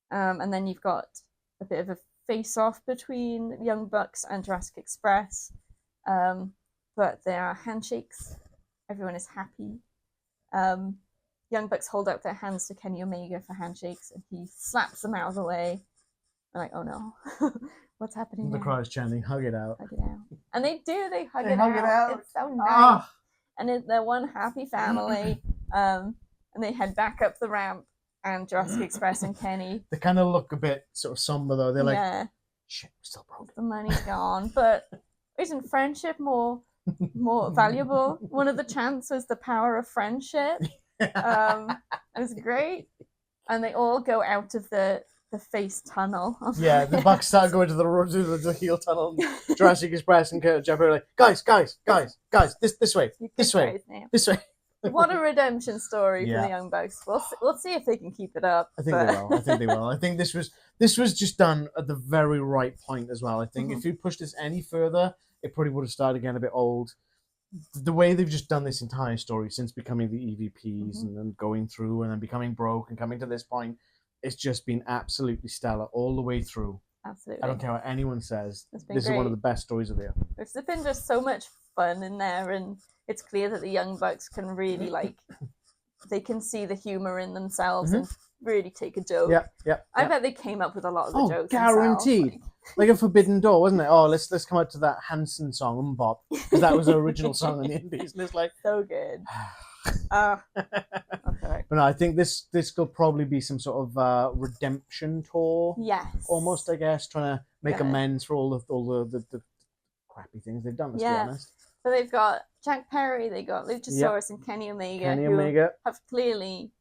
B: And then you've got a bit of a face-off between Young Bucks and Jurassic Express. But there are handshakes. Everyone is happy. Young Bucks hold out their hands to Kenny Omega for handshakes, and he slaps them out of the way. I'm like, oh no, what's happening
C: The
B: now?
C: crowd's chanting, hug it out.
B: Hug it out. And they do, they hug
C: it out.
B: It's so nice. And they're one happy family. And they head back up the ramp, and Jurassic Express and Kenny.
C: They kind of look a bit sort of somber though. They're like, shit, we're still broke.
B: The money's gone. But isn't friendship more valuable? One of the chants was the power of friendship. It was great. And they all go out of the face tunnel.
C: Yeah, the Bucks start going to the heel tunnel. And Jurassic Express and Jeff are like, guys, this way. What
B: a redemption story for the Young Bucks. We'll see if they can keep it up.
C: I think they will. I think this was just done at the very right point as well. I think if you pushed this any further, it probably would have started getting a bit old. The way they've just done this entire story since becoming the EVPs and then going through and then becoming broke and coming to this point, it's just been absolutely stellar all the way through.
B: Absolutely.
C: I don't care what anyone says. This
B: great.
C: Is one of the best stories of the year.
B: There's been just so much fun in there, and it's clear that the Young Bucks can really they can see the humor in themselves and really take a joke.
C: Yeah.
B: I bet they came up with a lot of the jokes.
C: Guaranteed. Like a Forbidden Door, wasn't it? Oh, let's come out to that Hanson song, Bop, because that was an original song in the Indies, and it's like
B: so good. Okay.
C: But no, I think this could probably be some sort of redemption tour.
B: Yes.
C: Almost, I guess, trying to make amends for all the crappy things they've done. Let's be honest.
B: So they've got Jack Perry, they got Luchasaurus and Kenny Omega, who have clearly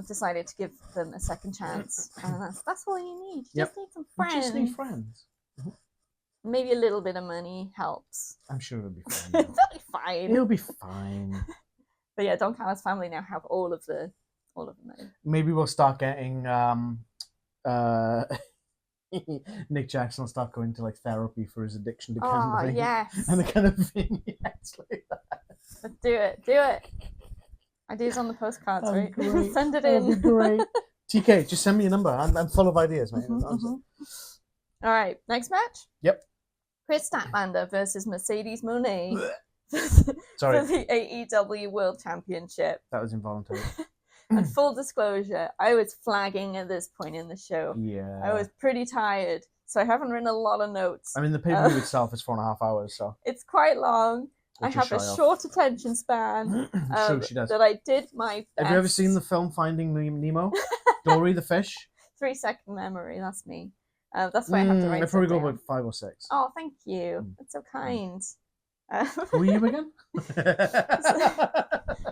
B: decided to give them a second chance, and that's all you need. You just need some friends.
C: You just need friends.
B: Maybe a little bit of money helps.
C: I'm sure it'll be fine.
B: It'll be fine.
C: It'll be fine.
B: But yeah, Don Callis' family now have all of the money.
C: Maybe we'll start getting Nick Jackson will start going to like therapy for his addiction to gambling.
B: Oh yes.
C: And the kind of vignettes like that.
B: Let's do it. Ideas on the postcards, right?
C: Great.
B: Send it in.
C: That'd be great. TK, just send me a number. I'm full of ideas, mate.
B: All right, next match.
C: Yep.
B: Kris Statlander versus Mercedes Mone.
C: Sorry.
B: For the AEW World Championship.
C: That was involuntary.
B: And full disclosure, I was flagging at this point in the show.
C: Yeah.
B: I was pretty tired, so I haven't written a lot of notes.
C: I mean, the pay-per-view itself is 4.5 hours, so.
B: It's quite long. I have a short attention span.
C: Sure, she does.
B: That I did my best.
C: Have you ever seen the film Finding Nemo? Dory the fish?
B: 3-second memory, that's me. That's why I have to write it.
C: I probably go
B: down.
C: about 5 or 6.
B: Oh, thank you. That's so kind.
C: Who are you again?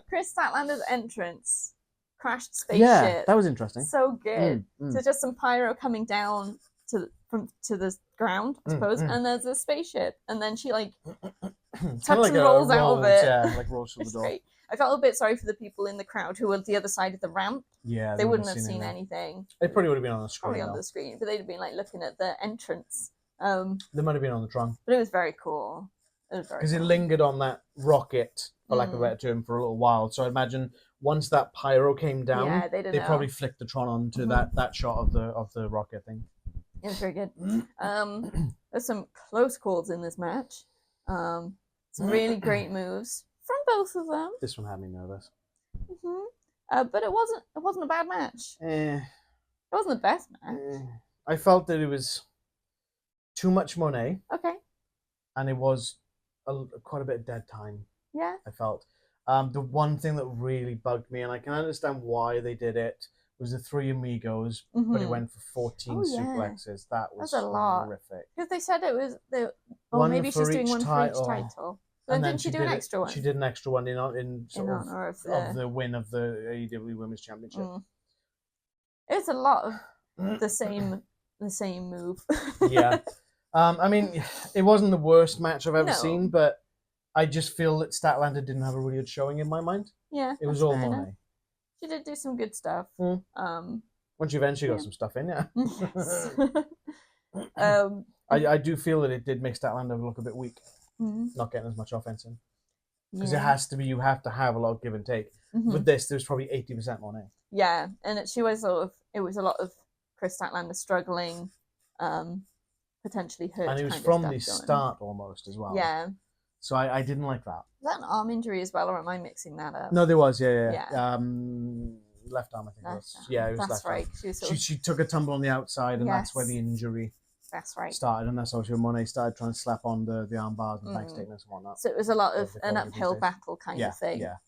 B: Kris Statlander's entrance. Crashed spaceship.
C: Yeah, that was interesting.
B: So good. So just some pyro coming down to the ground, I suppose, and there's a spaceship, and then she tucks and rolls out of it.
C: Yeah, like rolls through the door.
B: Great. I felt a bit sorry for the people in the crowd who were at the other side of the ramp.
C: Yeah,
B: they wouldn't have seen anything.
C: They probably would have been on the screen.
B: Probably on the screen, but they'd have been looking at the entrance.
C: They might have been on the trunk.
B: But it was very cool.
C: Because it lingered on that rocket, for lack of a better term, for a little while. So I imagine once that pyro came down, they probably flicked the Tron onto that shot of the rocket thing.
B: It was very good. There's some close calls in this match. Some really great moves from both of them.
C: This one had me nervous.
B: But it wasn't a bad match. It wasn't the best match.
C: I felt that it was too much Monet.
B: Okay.
C: And it was quite a bit of dead time.
B: Yeah.
C: I felt. The one thing that really bugged me, and I can understand why they did it, was the 3 amigos, but it went for 14 suplexes. That was
B: a lot.
C: Horrific.
B: Because they said it was maybe she's doing one for each title. Then didn't she do an extra one?
C: She did an extra one in honor of the win of the AEW Women's Championship.
B: It's a lot of the same move.
C: Yeah. I mean, it wasn't the worst match I've ever seen, but I just feel that Statlander didn't have a really good showing in my mind.
B: Yeah.
C: It was all Mone.
B: She did do some good stuff.
C: Once you eventually got some stuff in, yeah.
B: Yes.
C: I do feel that it did make Statlander look a bit weak. Not getting as much offense in. Because it has to be, you have to have a lot of give and take. With this, there's probably 80% Mone.
B: Yeah, and it was a lot of Kris Statlander struggling, potentially hurt.
C: And it was from the start almost as well.
B: Yeah.
C: So I didn't like that.
B: Is that an arm injury as well, or am I mixing that up?
C: No, there was, yeah. Left arm, I think it was. Yeah, it was
B: that's
C: left
B: right.
C: arm. She took a tumble on the outside, and that's where the injury started. And that's how Mone started trying to slap on the arm bars and back statements and whatnot.
B: So it was a lot of an uphill battle kind of thing.
C: Yeah.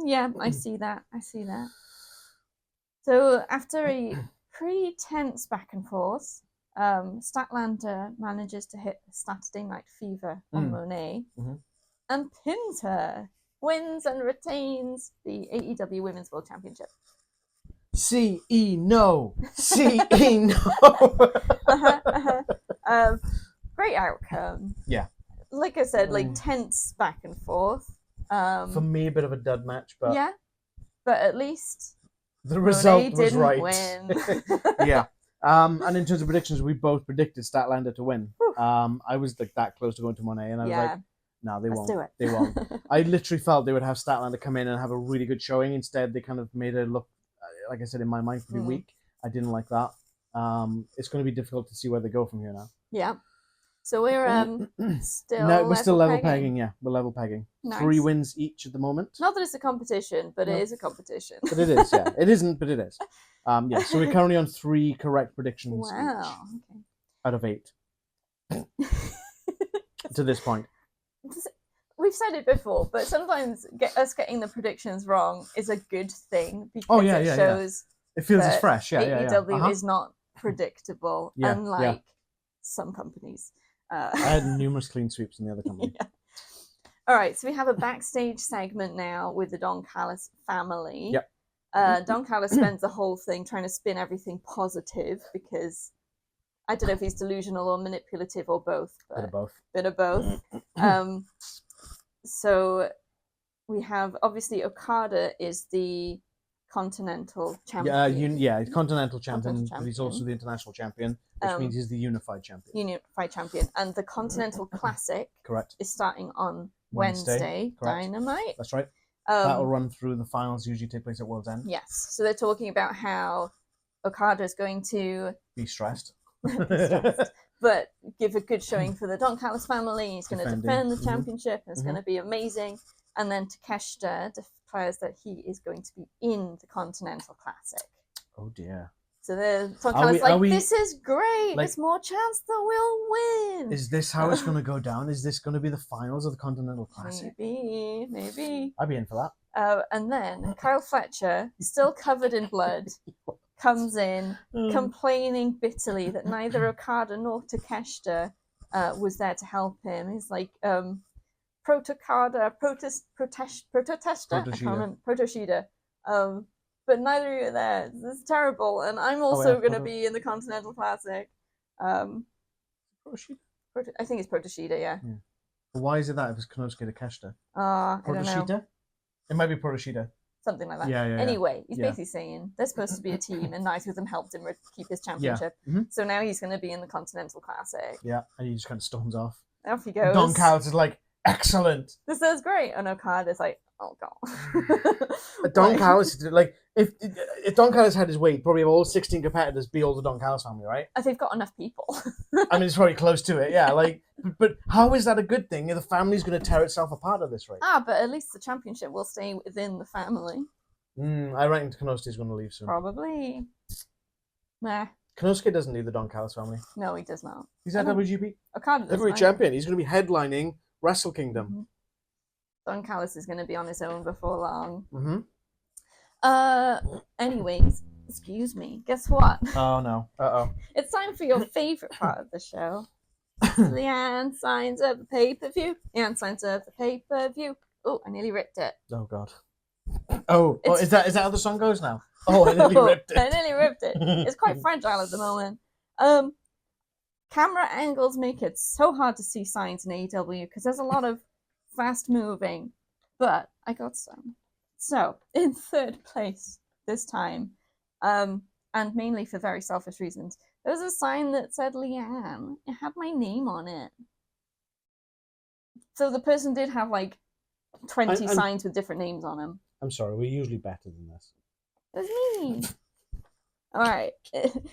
B: Yeah, I see that. So after a pretty tense back and forth, Statlander manages to hit the Saturday Night Fever on Mone and pins her, wins and retains the AEW Women's World Championship.
C: C.E. no!
B: Great outcome.
C: Yeah.
B: Like I said, tense back and forth.
C: For me, a bit of a dud match, but...
B: Yeah, but at least...
C: The result was right.
B: Win.
C: Yeah. And in terms of predictions, we both predicted Statlander to win. I was that close to going to Mone, and I was like, no, they won't.
B: Do it.
C: They won't. I literally felt they would have Statlander come in and have a really good showing. Instead, they kind of made her look, like I said, in my mind, pretty weak. I didn't like that. It's going to be difficult to see where they go from here now.
B: Yeah. So we're still
C: we're still level pegging. Yeah, we're level pegging. Nice. 3 wins each at the moment.
B: Not that it's a competition, but it is a competition.
C: But it is, yeah. It isn't, but it is. So we're currently on 3 correct predictions each out of 8 to this point.
B: We've said it before, but sometimes us getting the predictions wrong is a good thing because it shows
C: it feels it's fresh.
B: AEW is not predictable, unlike some companies.
C: I had numerous clean sweeps in the other company.
B: All right, so we have a backstage segment now with the Don Callis family.
C: Yep.
B: Don Callis spends the whole thing trying to spin everything positive because I don't know if he's delusional or manipulative or both. Bit of both. So we have, obviously, Okada is the Continental Champion.
C: Continental Champion, but he's also the International Champion, which means he's the Unified Champion. And the Continental Classic is starting on Wednesday. Dynamite. That's right. That'll run through the finals, usually take place at World's End.
B: Yes. So they're talking about how Okada is going to...
C: Be stressed.
B: But give a good showing for the Don Callis family. He's going to defend the championship, and it's going to be amazing. And then Takeshita declares that he is going to be in the Continental Classic.
C: Oh dear.
B: So the Don Callis like, this is great. There's more chance that we'll win.
C: Is this how it's going to go down? Is this going to be the finals of the Continental Classic?
B: Maybe.
C: I'd be in for that.
B: And then Kyle Fletcher, still covered in blood, comes in complaining bitterly that neither Okada nor Takeshita was there to help him. He's like, Protokada, Protoshida. But neither of you are there. This is terrible. And I'm also going to be in the Continental Classic. I think it's Protoshida, yeah.
C: But why is it that if it's Konosuke Takeshita?
B: I don't know.
C: It might be Protoshida.
B: Something like that. Anyway, he's basically saying they're supposed to be a team, and neither of them helped him keep his championship. So now he's going to be in the Continental Classic. Yeah,
C: and he just kind of storms off.
B: Off he goes.
C: Don Callis is like, excellent.
B: This is great. And Okada's like, oh god.
C: Don Callis, like, if Don Callis had his way, he'd probably have all 16 competitors be all the Don Callis family, right?
B: If they've got enough people.
C: I mean, it's probably close to it, yeah. Like, but how is that a good thing if the family's going to tear itself apart at this rate?
B: But at least the championship will stay within the family.
C: I reckon Konosuke's going to leave soon.
B: Probably. Nah.
C: Konosuke doesn't need the Don Callis family.
B: No, he does not.
C: He's at WGP.
B: Okada does.
C: Every champion. He's going to be headlining Wrestle Kingdom.
B: Don Callis is going to be on his own before long. Anyways, excuse me. Guess what?
C: Oh no.
B: It's time for your favorite part of the show. Leanne signs up the pay-per-view. Leanne signs up the pay-per-view. Oh, I nearly ripped it.
C: Oh god. Oh, is that how the song goes now? Oh, I nearly ripped it.
B: I nearly ripped it. It's quite fragile at the moment. Camera angles make it so hard to see signs in AEW because there's a lot of fast moving. But I got some. So, in third place this time, and mainly for very selfish reasons, there was a sign that said Leanne. It had my name on it. So the person did have like 20 signs with different names on them.
C: I'm sorry, we're usually better than this.
B: It was me. Alright.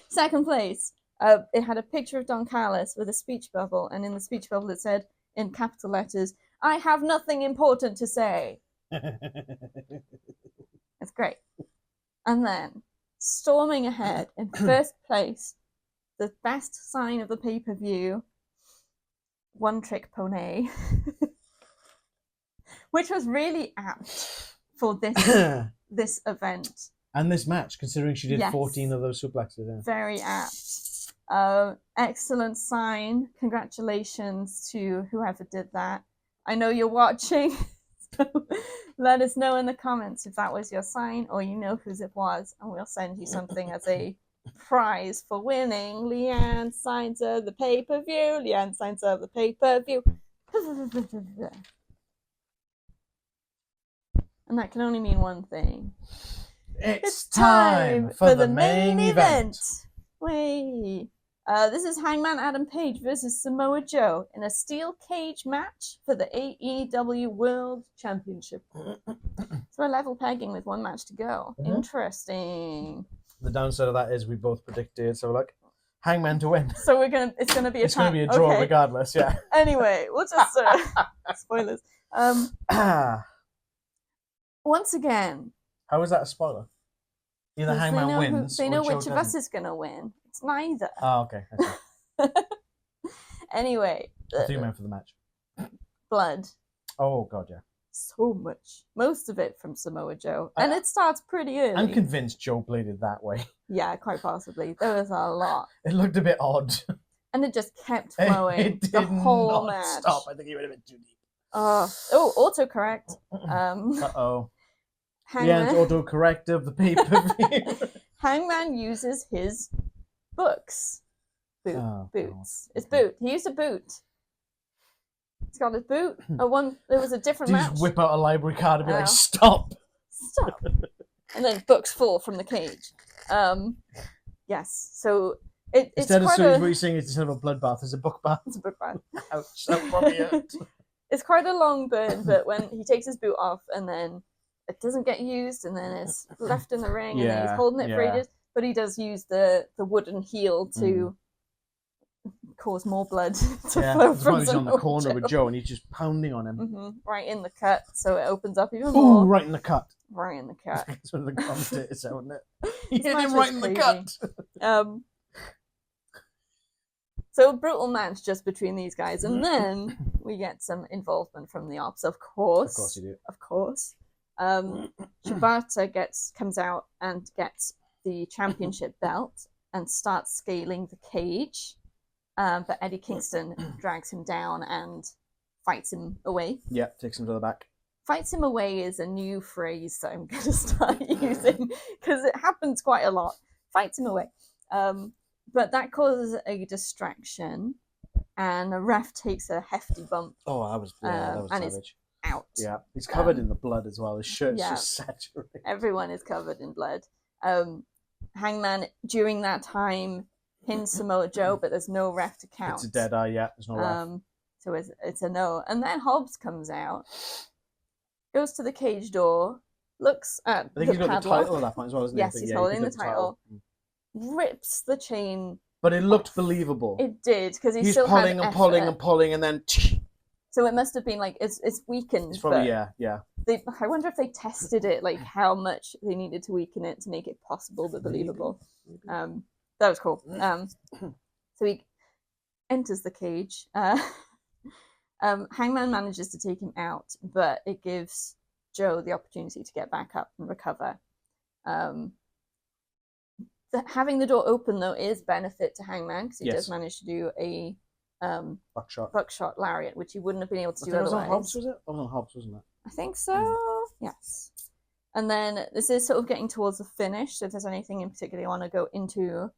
B: Second place. It had a picture of Don Callis with a speech bubble, and in the speech bubble it said, in capital letters, "I have nothing important to say." It's great. And then, storming ahead in first place, the best sign of the pay-per-view, One Trick Pony, which was really apt for this event.
C: And this match, considering she did 14 of those suplexes. Yeah.
B: Very apt. Excellent sign. Congratulations to whoever did that. I know you're watching, so let us know in the comments if that was your sign or you know whose it was, and we'll send you something as a prize for winning. Leanne signs her the pay-per-view. Leanne signs her the pay-per-view. And that can only mean one thing.
C: It's time for the main event.
B: Wait. This is Hangman Adam Page versus Samoa Joe in a steel cage match for the AEW World Championship. So we're level pegging with one match to go. Mm-hmm. Interesting.
C: The downside of that is we both predicted, so we're like, Hangman to win.
B: So it's gonna be a
C: draw regardless, yeah.
B: Anyway, we'll just spoilers. Once again.
C: How is that a spoiler? Either Hangman wins.
B: They know which of us is gonna win. It's neither.
C: Oh, okay.
B: Anyway.
C: I think you meant for the match.
B: Blood.
C: Oh god, yeah.
B: So much. Most of it from Samoa Joe. And it starts pretty early.
C: I'm convinced Joe bladed that way.
B: Yeah, quite possibly. There was a lot.
C: It looked a bit odd.
B: And it just kept flowing. It did the whole
C: not
B: match.
C: Stop. I think he went a bit too deep.
B: Autocorrect.
C: Uh-oh. Leanne's autocorrect of the pay-per-view.
B: Hangman uses his books. Boots. God. It's boot. He used a boot. He's got his boot. There was a different match.
C: Just whip out a library card and be like, stop.
B: And then books fall from the cage. Yes. So it's
C: instead
B: quite
C: of what you're saying is instead of a bloodbath, it's a book bath.
B: It's a book bath.
C: Ouch. That probably hurt.
B: It's quite a long burn, but when he takes his boot off and then it doesn't get used, and then it's left in the ring, and then he's holding it for ages. But he does use the wooden heel to cause more blood to flow from
C: he's on the corner with Joe, and he's just pounding on him.
B: Right in the cut, so it opens up even more.
C: Ooh, right in the cut.
B: Right in the cut.
C: That's one of the commentators, isn't it? He hit him right in the cut.
B: So a brutal match just between these guys, and then we get some involvement from the ops, of course.
C: Of course you do.
B: Of course. Shibata comes out and gets the championship belt and starts scaling the cage, but Eddie Kingston drags him down and fights him away.
C: Yeah, takes him to the back.
B: Fights him away is a new phrase that I'm going to start using because it happens quite a lot. Fights him away. But that causes a distraction, and the ref takes a hefty bump.
C: Oh, that was savage.
B: Out.
C: Yeah, he's covered in the blood as well. His shirt's just saturated.
B: Everyone is covered in blood. Hangman, during that time, pins Samoa Joe, but there's no ref to count.
C: It's a dead eye, yeah. There's no ref.
B: So it's a no. And then Hobbs comes out, goes to the cage door, looks at
C: I think he's got the title at that point as well, isn't he?
B: Yes, he's holding the title. Rips the chain.
C: But it looked believable.
B: It did, because he's
C: still
B: pulling
C: and pulling and pulling, and then...
B: So it must have been like, it's weakened. It's
C: probably, yeah.
B: I wonder if they tested it, like how much they needed to weaken it to make it possible but believable. Maybe. That was cool. So he enters the cage. Hangman manages to take him out, but it gives Joe the opportunity to get back up and recover. Having the door open though is benefit to Hangman because he does manage to do a buckshot lariat, which he wouldn't have been able to do otherwise.
C: It was on Hobbs, was it? It was on Hobbs, wasn't it?
B: I think so. Yes. And then this is sort of getting towards the finish. So if there's anything in particular you want to go into,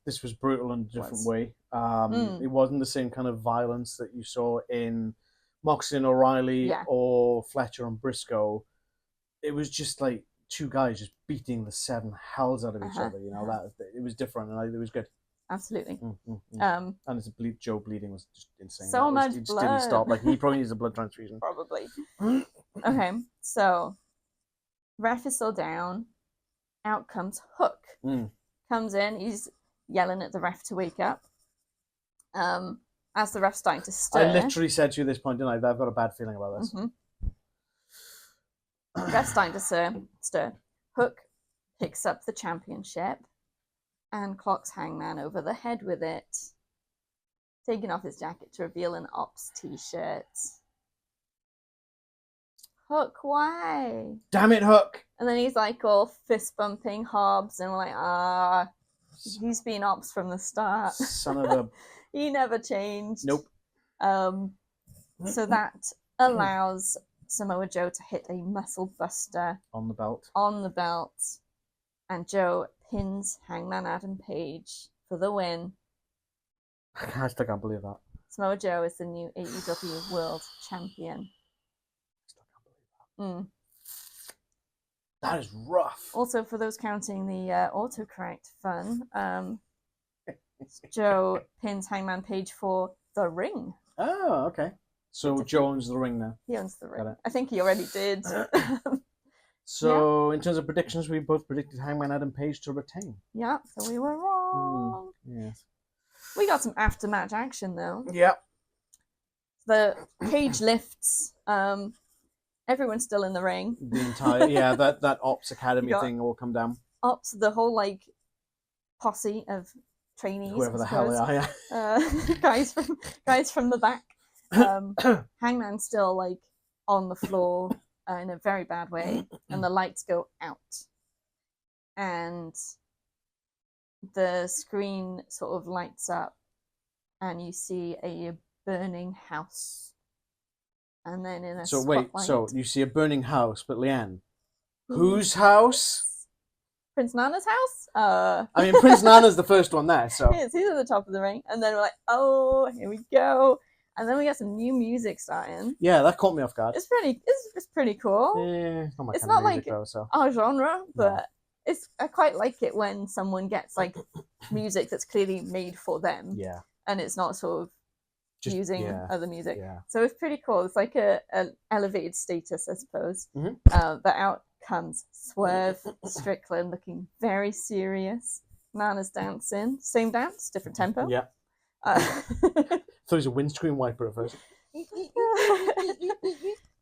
C: this was brutal in a different way. It wasn't the same kind of violence that you saw in Moxley and O'Reilly or Fletcher and Briscoe. It was just like two guys just beating the seven hells out of each other. You know that it was different, and it was good.
B: Absolutely.
C: And it's Joe bleeding was just insane.
B: So much
C: he just
B: blood.
C: Didn't stop. Like he probably needs a blood transfusion.
B: Probably. Okay, so ref is still down. Out comes Hook. Comes in. He's yelling at the ref to wake up. As the ref's starting to stir.
C: I literally said to you at this point, didn't I? That I've got a bad feeling about this.
B: Ref's starting to stir. Hook picks up the championship and clocks Hangman over the head with it, taking off his jacket to reveal an Ops t-shirt. Hook, why?
C: Damn it, Hook!
B: And then he's like all fist bumping Hobbs, and we're like, he's been Ops from the start.
C: Son of a...
B: He never changed.
C: Nope.
B: So that allows Samoa Joe to hit a muscle buster
C: on the belt,
B: and Joe pins Hangman Adam Page for the win.
C: I still can't believe that.
B: Samoa Joe is the new AEW World Champion.
C: That is rough.
B: Also, for those counting the autocorrect fun, Joe pins Hangman Page for the ring.
C: Oh, okay. So Joe owns the ring now.
B: He owns the ring. I think he already did.
C: So in terms of predictions, we both predicted Hangman Adam Page to retain.
B: Yeah, so we were wrong.
C: Yes.
B: We got some after-match action though.
C: Yep.
B: The cage lifts. Everyone's still in the ring.
C: The entire that Ops Academy thing will come down.
B: Ops, the whole like posse of trainees,
C: whoever the hell they are,
B: guys from the back. Hangman's still like on the floor in a very bad way, and the lights go out, and the screen sort of lights up, and you see a burning house, and then in a spotlight,
C: so you see a burning house, but Leanne, whose house?
B: Prince Nana's house.
C: I mean, Prince Nana's the first one there, so
B: he's at the top of the ring, and then we're like, oh, here we go. And then we got some new music starting.
C: Yeah, that caught me off guard.
B: It's pretty cool.
C: Yeah,
B: it's not like
C: though,
B: our genre, but I quite like it when someone gets like music that's clearly made for them.
C: Yeah.
B: And it's not sort of just using other music.
C: Yeah.
B: So it's pretty cool. It's like an elevated status, I suppose. But out comes Swerve, Strickland, looking very serious. Nana's dancing. Same dance, different tempo.
C: Yeah. So he's a windscreen wiper at first.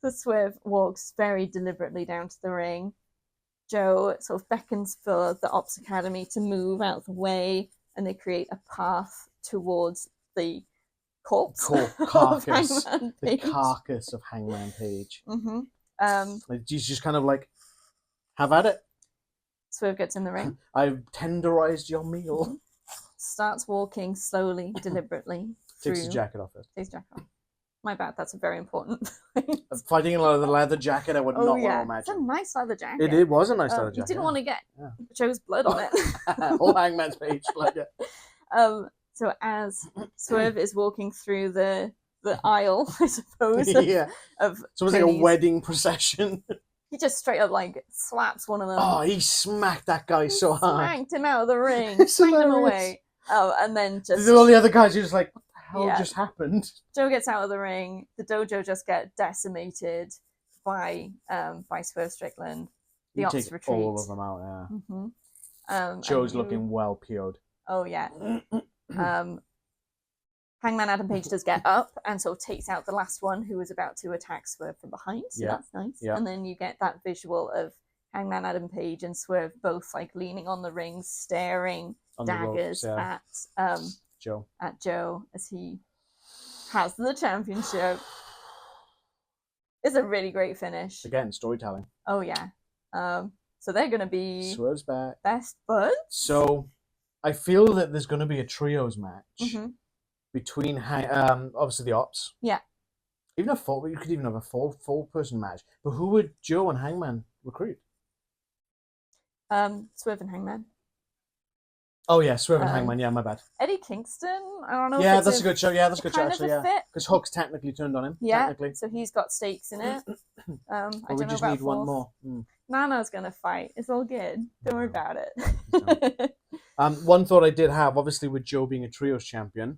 B: The Swerve walks very deliberately down to the ring. Joe sort of beckons for the Ops Academy to move out of the way, and they create a path towards the corpse
C: carcass,
B: of Hangman
C: the
B: Page.
C: carcass of Hangman Page. He's just kind of like, have at it.
B: Swerve gets in the ring.
C: I've tenderized your meal.
B: Starts walking slowly, deliberately.
C: Takes his jacket off it.
B: Takes his jacket off. My bad, that's a very important point.
C: Fighting in a leather jacket, I would not want to imagine.
B: It's a nice leather jacket.
C: It was a nice leather jacket.
B: You didn't want to get Joe's blood on it.
C: All Hangman's Page blood,
B: So as Swerve is walking through the aisle, I suppose, of
C: so it was like a wedding procession.
B: He just straight up like slaps one of them.
C: Oh, he smacked that guy so hard.
B: Smacked him out of the ring, smacked him away. Oh, and then just
C: all the other guys are just like, what the hell just happened?
B: Joe gets out of the ring. The dojo just get decimated by Swerve Strickland. The Ops retreat.
C: All of them out, yeah. Joe's looking well PO'd.
B: Oh yeah. Hangman Adam Page does get up and sort of takes out the last one who was about to attack Swerve from behind. So that's nice. Yeah. And then you get that visual of Hangman Adam Page and Swerve both like leaning on the ring, staring on daggers at Joe as he has the championship. It's a really great finish.
C: Again, storytelling.
B: Oh yeah. So they're going to be
C: Swerve's back.
B: best buds.
C: So I feel that there's going to be a trios match between obviously the Ops.
B: Yeah.
C: Even you could even have a four-person match. But who would Joe and Hangman recruit?
B: Swerve and Hangman.
C: Oh yeah, Swerve and Hangman. Yeah, my bad.
B: Eddie Kingston. I don't know.
C: Yeah, that's a good show. Yeah, that's a good show actually.
B: Yeah,
C: because Hook's technically turned on him.
B: Yeah,
C: technically.
B: So he's got stakes in it. I don't
C: we
B: know
C: just
B: about
C: need one more.
B: Nana's gonna fight. It's all good. Don't worry about it.
C: One thought I did have, obviously, with Joe being a trios champion,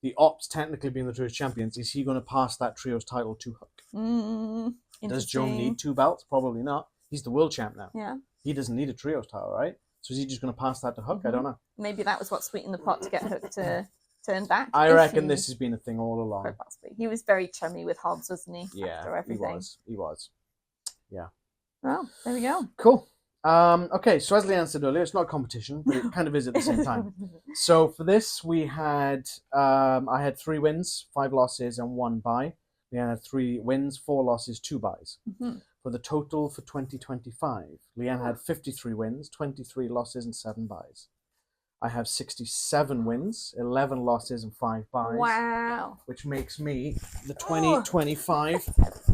C: the Ops technically being the trios champions, is he going to pass that trios title to Hook? Does Joe need 2 belts? Probably not. He's the world champ now.
B: Yeah.
C: He doesn't need a trios title, right? So is he just going to pass that to Hook? I don't know.
B: Maybe that was what sweetened the pot to get Hook to turn back.
C: I reckon this has been a thing all along.
B: Possibly. He was very chummy with Hobbs, wasn't he?
C: Yeah,
B: after everything.
C: He was. Yeah.
B: Well, there we go.
C: Cool. Okay, so as Leanne said earlier, it's not a competition, but it kind of is at the same time. So for this, we had I had 3 wins, 5 losses, and 1 bye. Leanne had 3 wins, 4 losses, 2 byes. For the total for 2025, Leanne had 53 wins, 23 losses, and 7 byes. I have 67 wins, 11 losses, and 5 byes.
B: Wow.
C: Which makes me the 2025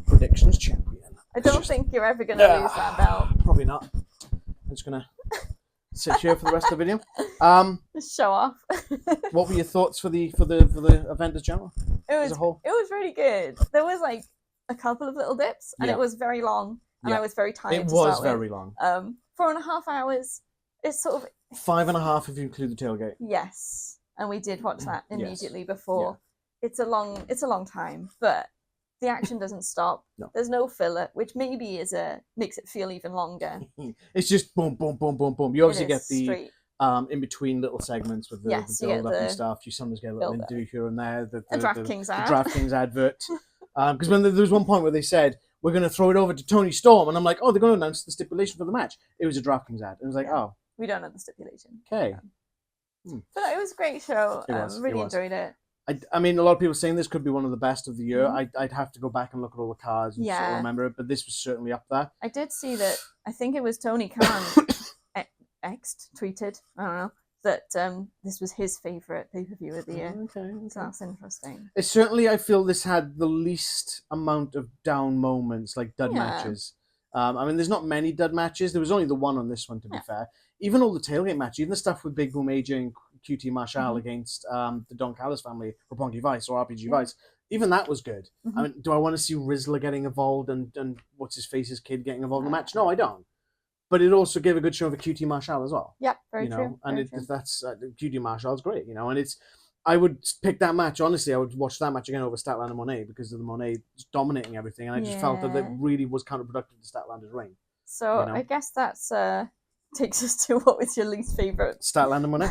C: predictions champion.
B: I don't think you're ever going to lose that belt.
C: Probably not. I'm just going to sit here for the rest of the video.
B: Just show off.
C: What were your thoughts for the event as general? As a whole?
B: It was really good. There was like a couple of little dips, and it was very long, and I was very tired.
C: It was very long.
B: 4.5 hours. It's sort of
C: 5.5 if you include the tailgate.
B: Yes, and we did watch that immediately before. Yeah. It's a long time, but the action doesn't stop.
C: No.
B: There's no filler, which maybe makes it feel even longer.
C: It's just boom, boom, boom, boom, boom. You obviously get the
B: straight.
C: In between little segments with the build up and stuff. You sometimes get a little interview here and there. The
B: DraftKings ad.
C: The DraftKings advert. Because when there was one point where they said, we're going to throw it over to Tony Storm, and I'm like, oh, they're going to announce the stipulation for the match. It was a DraftKings ad. And it was like, oh.
B: We don't know the stipulation.
C: Okay.
B: But it was a great show. Really enjoyed it.
C: I mean, a lot of people saying this could be one of the best of the year. I'd have to go back and look at all the cards and sort of remember it, but this was certainly up there.
B: I did see that, I think it was Tony Khan tweeted, I don't know, that this was his favourite pay-per-view of the year. Okay. So that's interesting.
C: It's certainly, I feel this had the least amount of down moments, like dud matches. I mean, there's not many dud matches. There was only the one on this one, to be fair. Even all the tailgate matches, even the stuff with Big Boom AJ and QT Marshall against the Don Callis family, Roppongi Vice or RPG Vice, even that was good. I mean, do I want to see Rizzler getting involved and what's his face's kid getting involved in the match? No, I don't. But it also gave a good show of a QT Marshall as well.
B: Yeah, very true.
C: And that's QT Marshall's great, and I would pick that match, honestly, I would watch that match again over Statlander and Mone because of the Mone just dominating everything, and I just felt that it really was counterproductive to Statlander's reign.
B: So I guess that's takes us to what was your least favourite
C: Statlander Mone.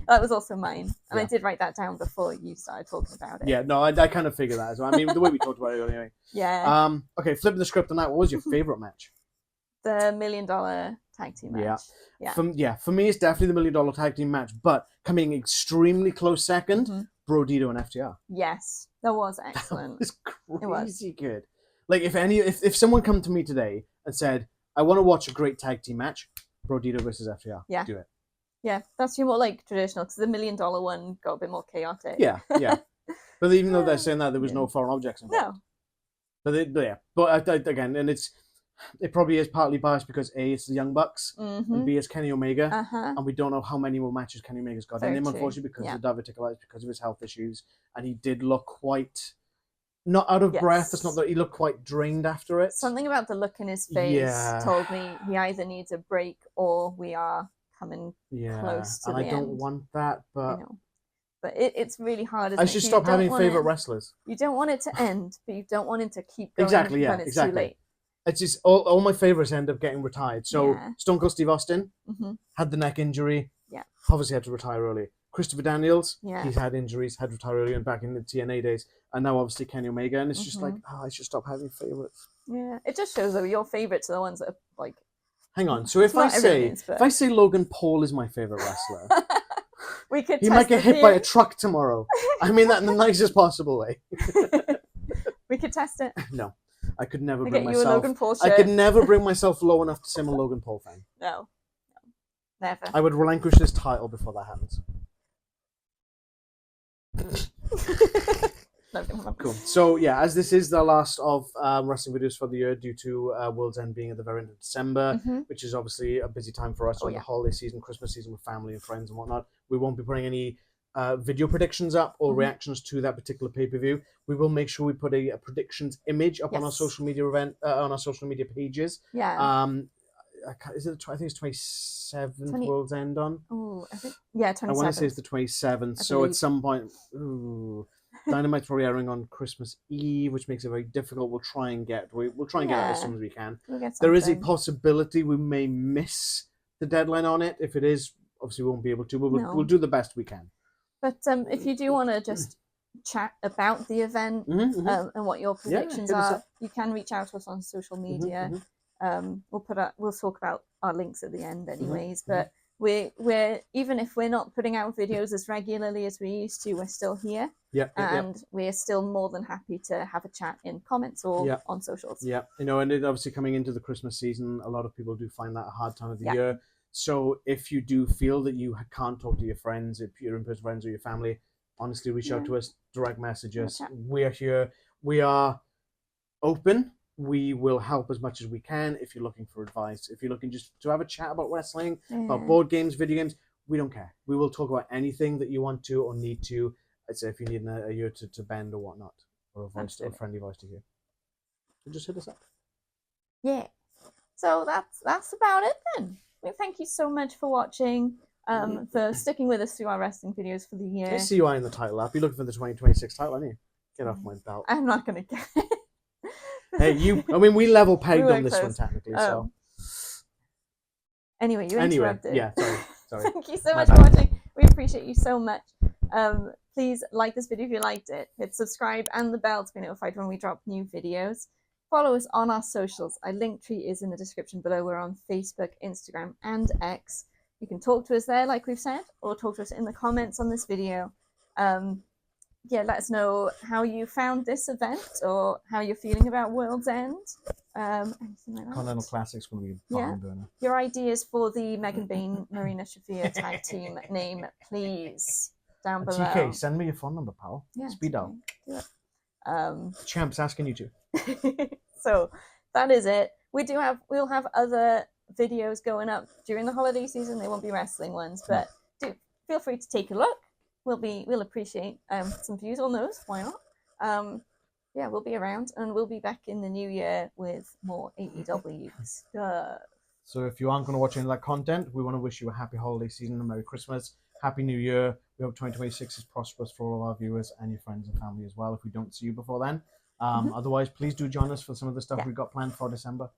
B: That was also mine, and I did write that down before you started talking about it.
C: Yeah, no, I kind of figured that as well. I mean, the way we talked about it anyway.
B: Yeah.
C: Okay, flipping the script on that, what was your favourite match?
B: The $1 Million Tag Team match.
C: Yeah. For me, it's definitely the $1 Million Tag Team match, but coming extremely close second, Brodido and FTR.
B: Yes, that was excellent.
C: It was crazy good. Like, if someone come to me today and said, I want to watch a great tag team match, Brodido versus FTR.
B: Yeah.
C: Do it.
B: Yeah, that's more like traditional, because the $1 Million one got a bit more chaotic.
C: Yeah. But even though they're saying that, there was no foreign objects involved. No. But again, and it probably is partly biased because A, it's the Young Bucks, and B, it's Kenny Omega, and we don't know how many more matches Kenny Omega's got in him, unfortunately, because of diverticulitis, because of his health issues, and he did look quite not out of breath. It's not that he looked quite drained after it.
B: Something about the look in his face told me he either needs a break or we are coming close to the end.
C: And I don't want that, but
B: I know. But it's really hard.
C: I should stop having favourite wrestlers.
B: You don't want it to end, but you don't want it to keep going when it's too late.
C: It's just all my favourites end up getting retired. So Stone Cold Steve Austin had the neck injury.
B: Yeah.
C: Obviously had to retire early. Christopher Daniels, he's had injuries, had to retire early and back in the TNA days. And now obviously Kenny Omega. And it's just like, I should stop having favourites.
B: Yeah. It just shows that your favourites are the ones that are like...
C: Hang on. So if I say Logan Paul is my favourite wrestler, he might get hit by a truck tomorrow. I mean that in the nicest possible way.
B: We could test it.
C: No. I could never
B: I
C: bring
B: get you a
C: myself.
B: Logan Paul
C: I
B: shirt.
C: could never bring myself low enough to say I'm a Logan Paul fan.
B: No, never.
C: I would relinquish this title before that happens. Cool. So yeah, as this is the last of wrestling videos for the year due to World's End being at the very end of December, which is obviously a busy time for us the holiday season, Christmas season with family and friends and whatnot. We won't be putting any video predictions up or reactions to that particular pay-per-view. We will make sure we put a predictions image up on our social media on our social media pages.
B: Yeah.
C: Is it? I think it's 27th World's End on.
B: Oh, I think 27th.
C: I want to say it's the 27th. So at some point, Dynamite's probably airing on Christmas Eve, which makes it very difficult. We'll try and get it as soon as we can. There is a possibility we may miss the deadline on it. If it is, obviously we won't be able to. But we'll do the best we can.
B: But if you do want to just chat about the event and what your predictions are, you can reach out to us on social media. We'll talk about our links at the end, anyways. But we're even if we're not putting out videos as regularly as we used to, we're still here. And we're still more than happy to have a chat in comments or on socials. Yeah, and
C: obviously coming into the Christmas season, a lot of people do find that a hard time of the year. So if you do feel that you can't talk to your friends, if you're in-person friends or your family, honestly, reach out to us, direct message us. We're here. We are open. We will help as much as we can. If you're looking for advice, if you're looking just to have a chat about wrestling, about board games, video games, we don't care. We will talk about anything that you want to or need to. I'd say if you need a ear to bend or whatnot, or a friendly voice to hear, just hit us up. Yeah.
B: So that's about it then. Thank you so much for watching, for sticking with us through our wrestling videos for the year.
C: I see you are in the title app. You're looking for the 2026 title, aren't you? Get off my belt.
B: I'm not going to get it.
C: Hey, we level pegged on this one technically, so.
B: Anyway, you interrupted.
C: Yeah, sorry.
B: Thank you so much for watching. We appreciate you so much. Please like this video if you liked it. Hit subscribe and the bell to be notified when we drop new videos. Follow us on our socials. Our link tree is in the description below. We're on Facebook, Instagram, and X. You can talk to us there, like we've said, or talk to us in the comments on this video. Let us know how you found this event or how you're feeling about World's End. Anything like that.
C: Continental Classic's going to be a barn burner.
B: Your ideas for the Megan Bayne, Marina Shafir tag team name, please, down below.
C: TK, send me your phone number, pal.
B: Yeah,
C: Speed out.
B: Do it.
C: Champ's asking you to.
B: So that is it. We'll have other videos going up during the holiday season. They won't be wrestling ones, but do feel free to take a look. We'll appreciate some views on those. Why not? We'll be around and we'll be back in the new year with more AEW stuff.
C: So if you aren't going to watch any of that content, we want to wish you a happy holiday season, a Merry Christmas, Happy New Year. We hope 2026 is prosperous for all of our viewers and your friends and family as well if we don't see you before then. Otherwise, please do join us for some of the stuff we've got planned for December.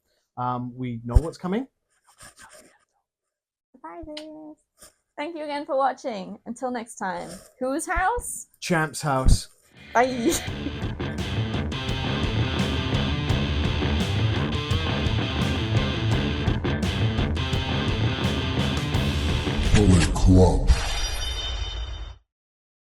C: We know what's coming.
B: Bye, guys. Thank you again for watching. Until next time, whose house?
C: Champ's house.
B: Bye.
A: Bullet Club.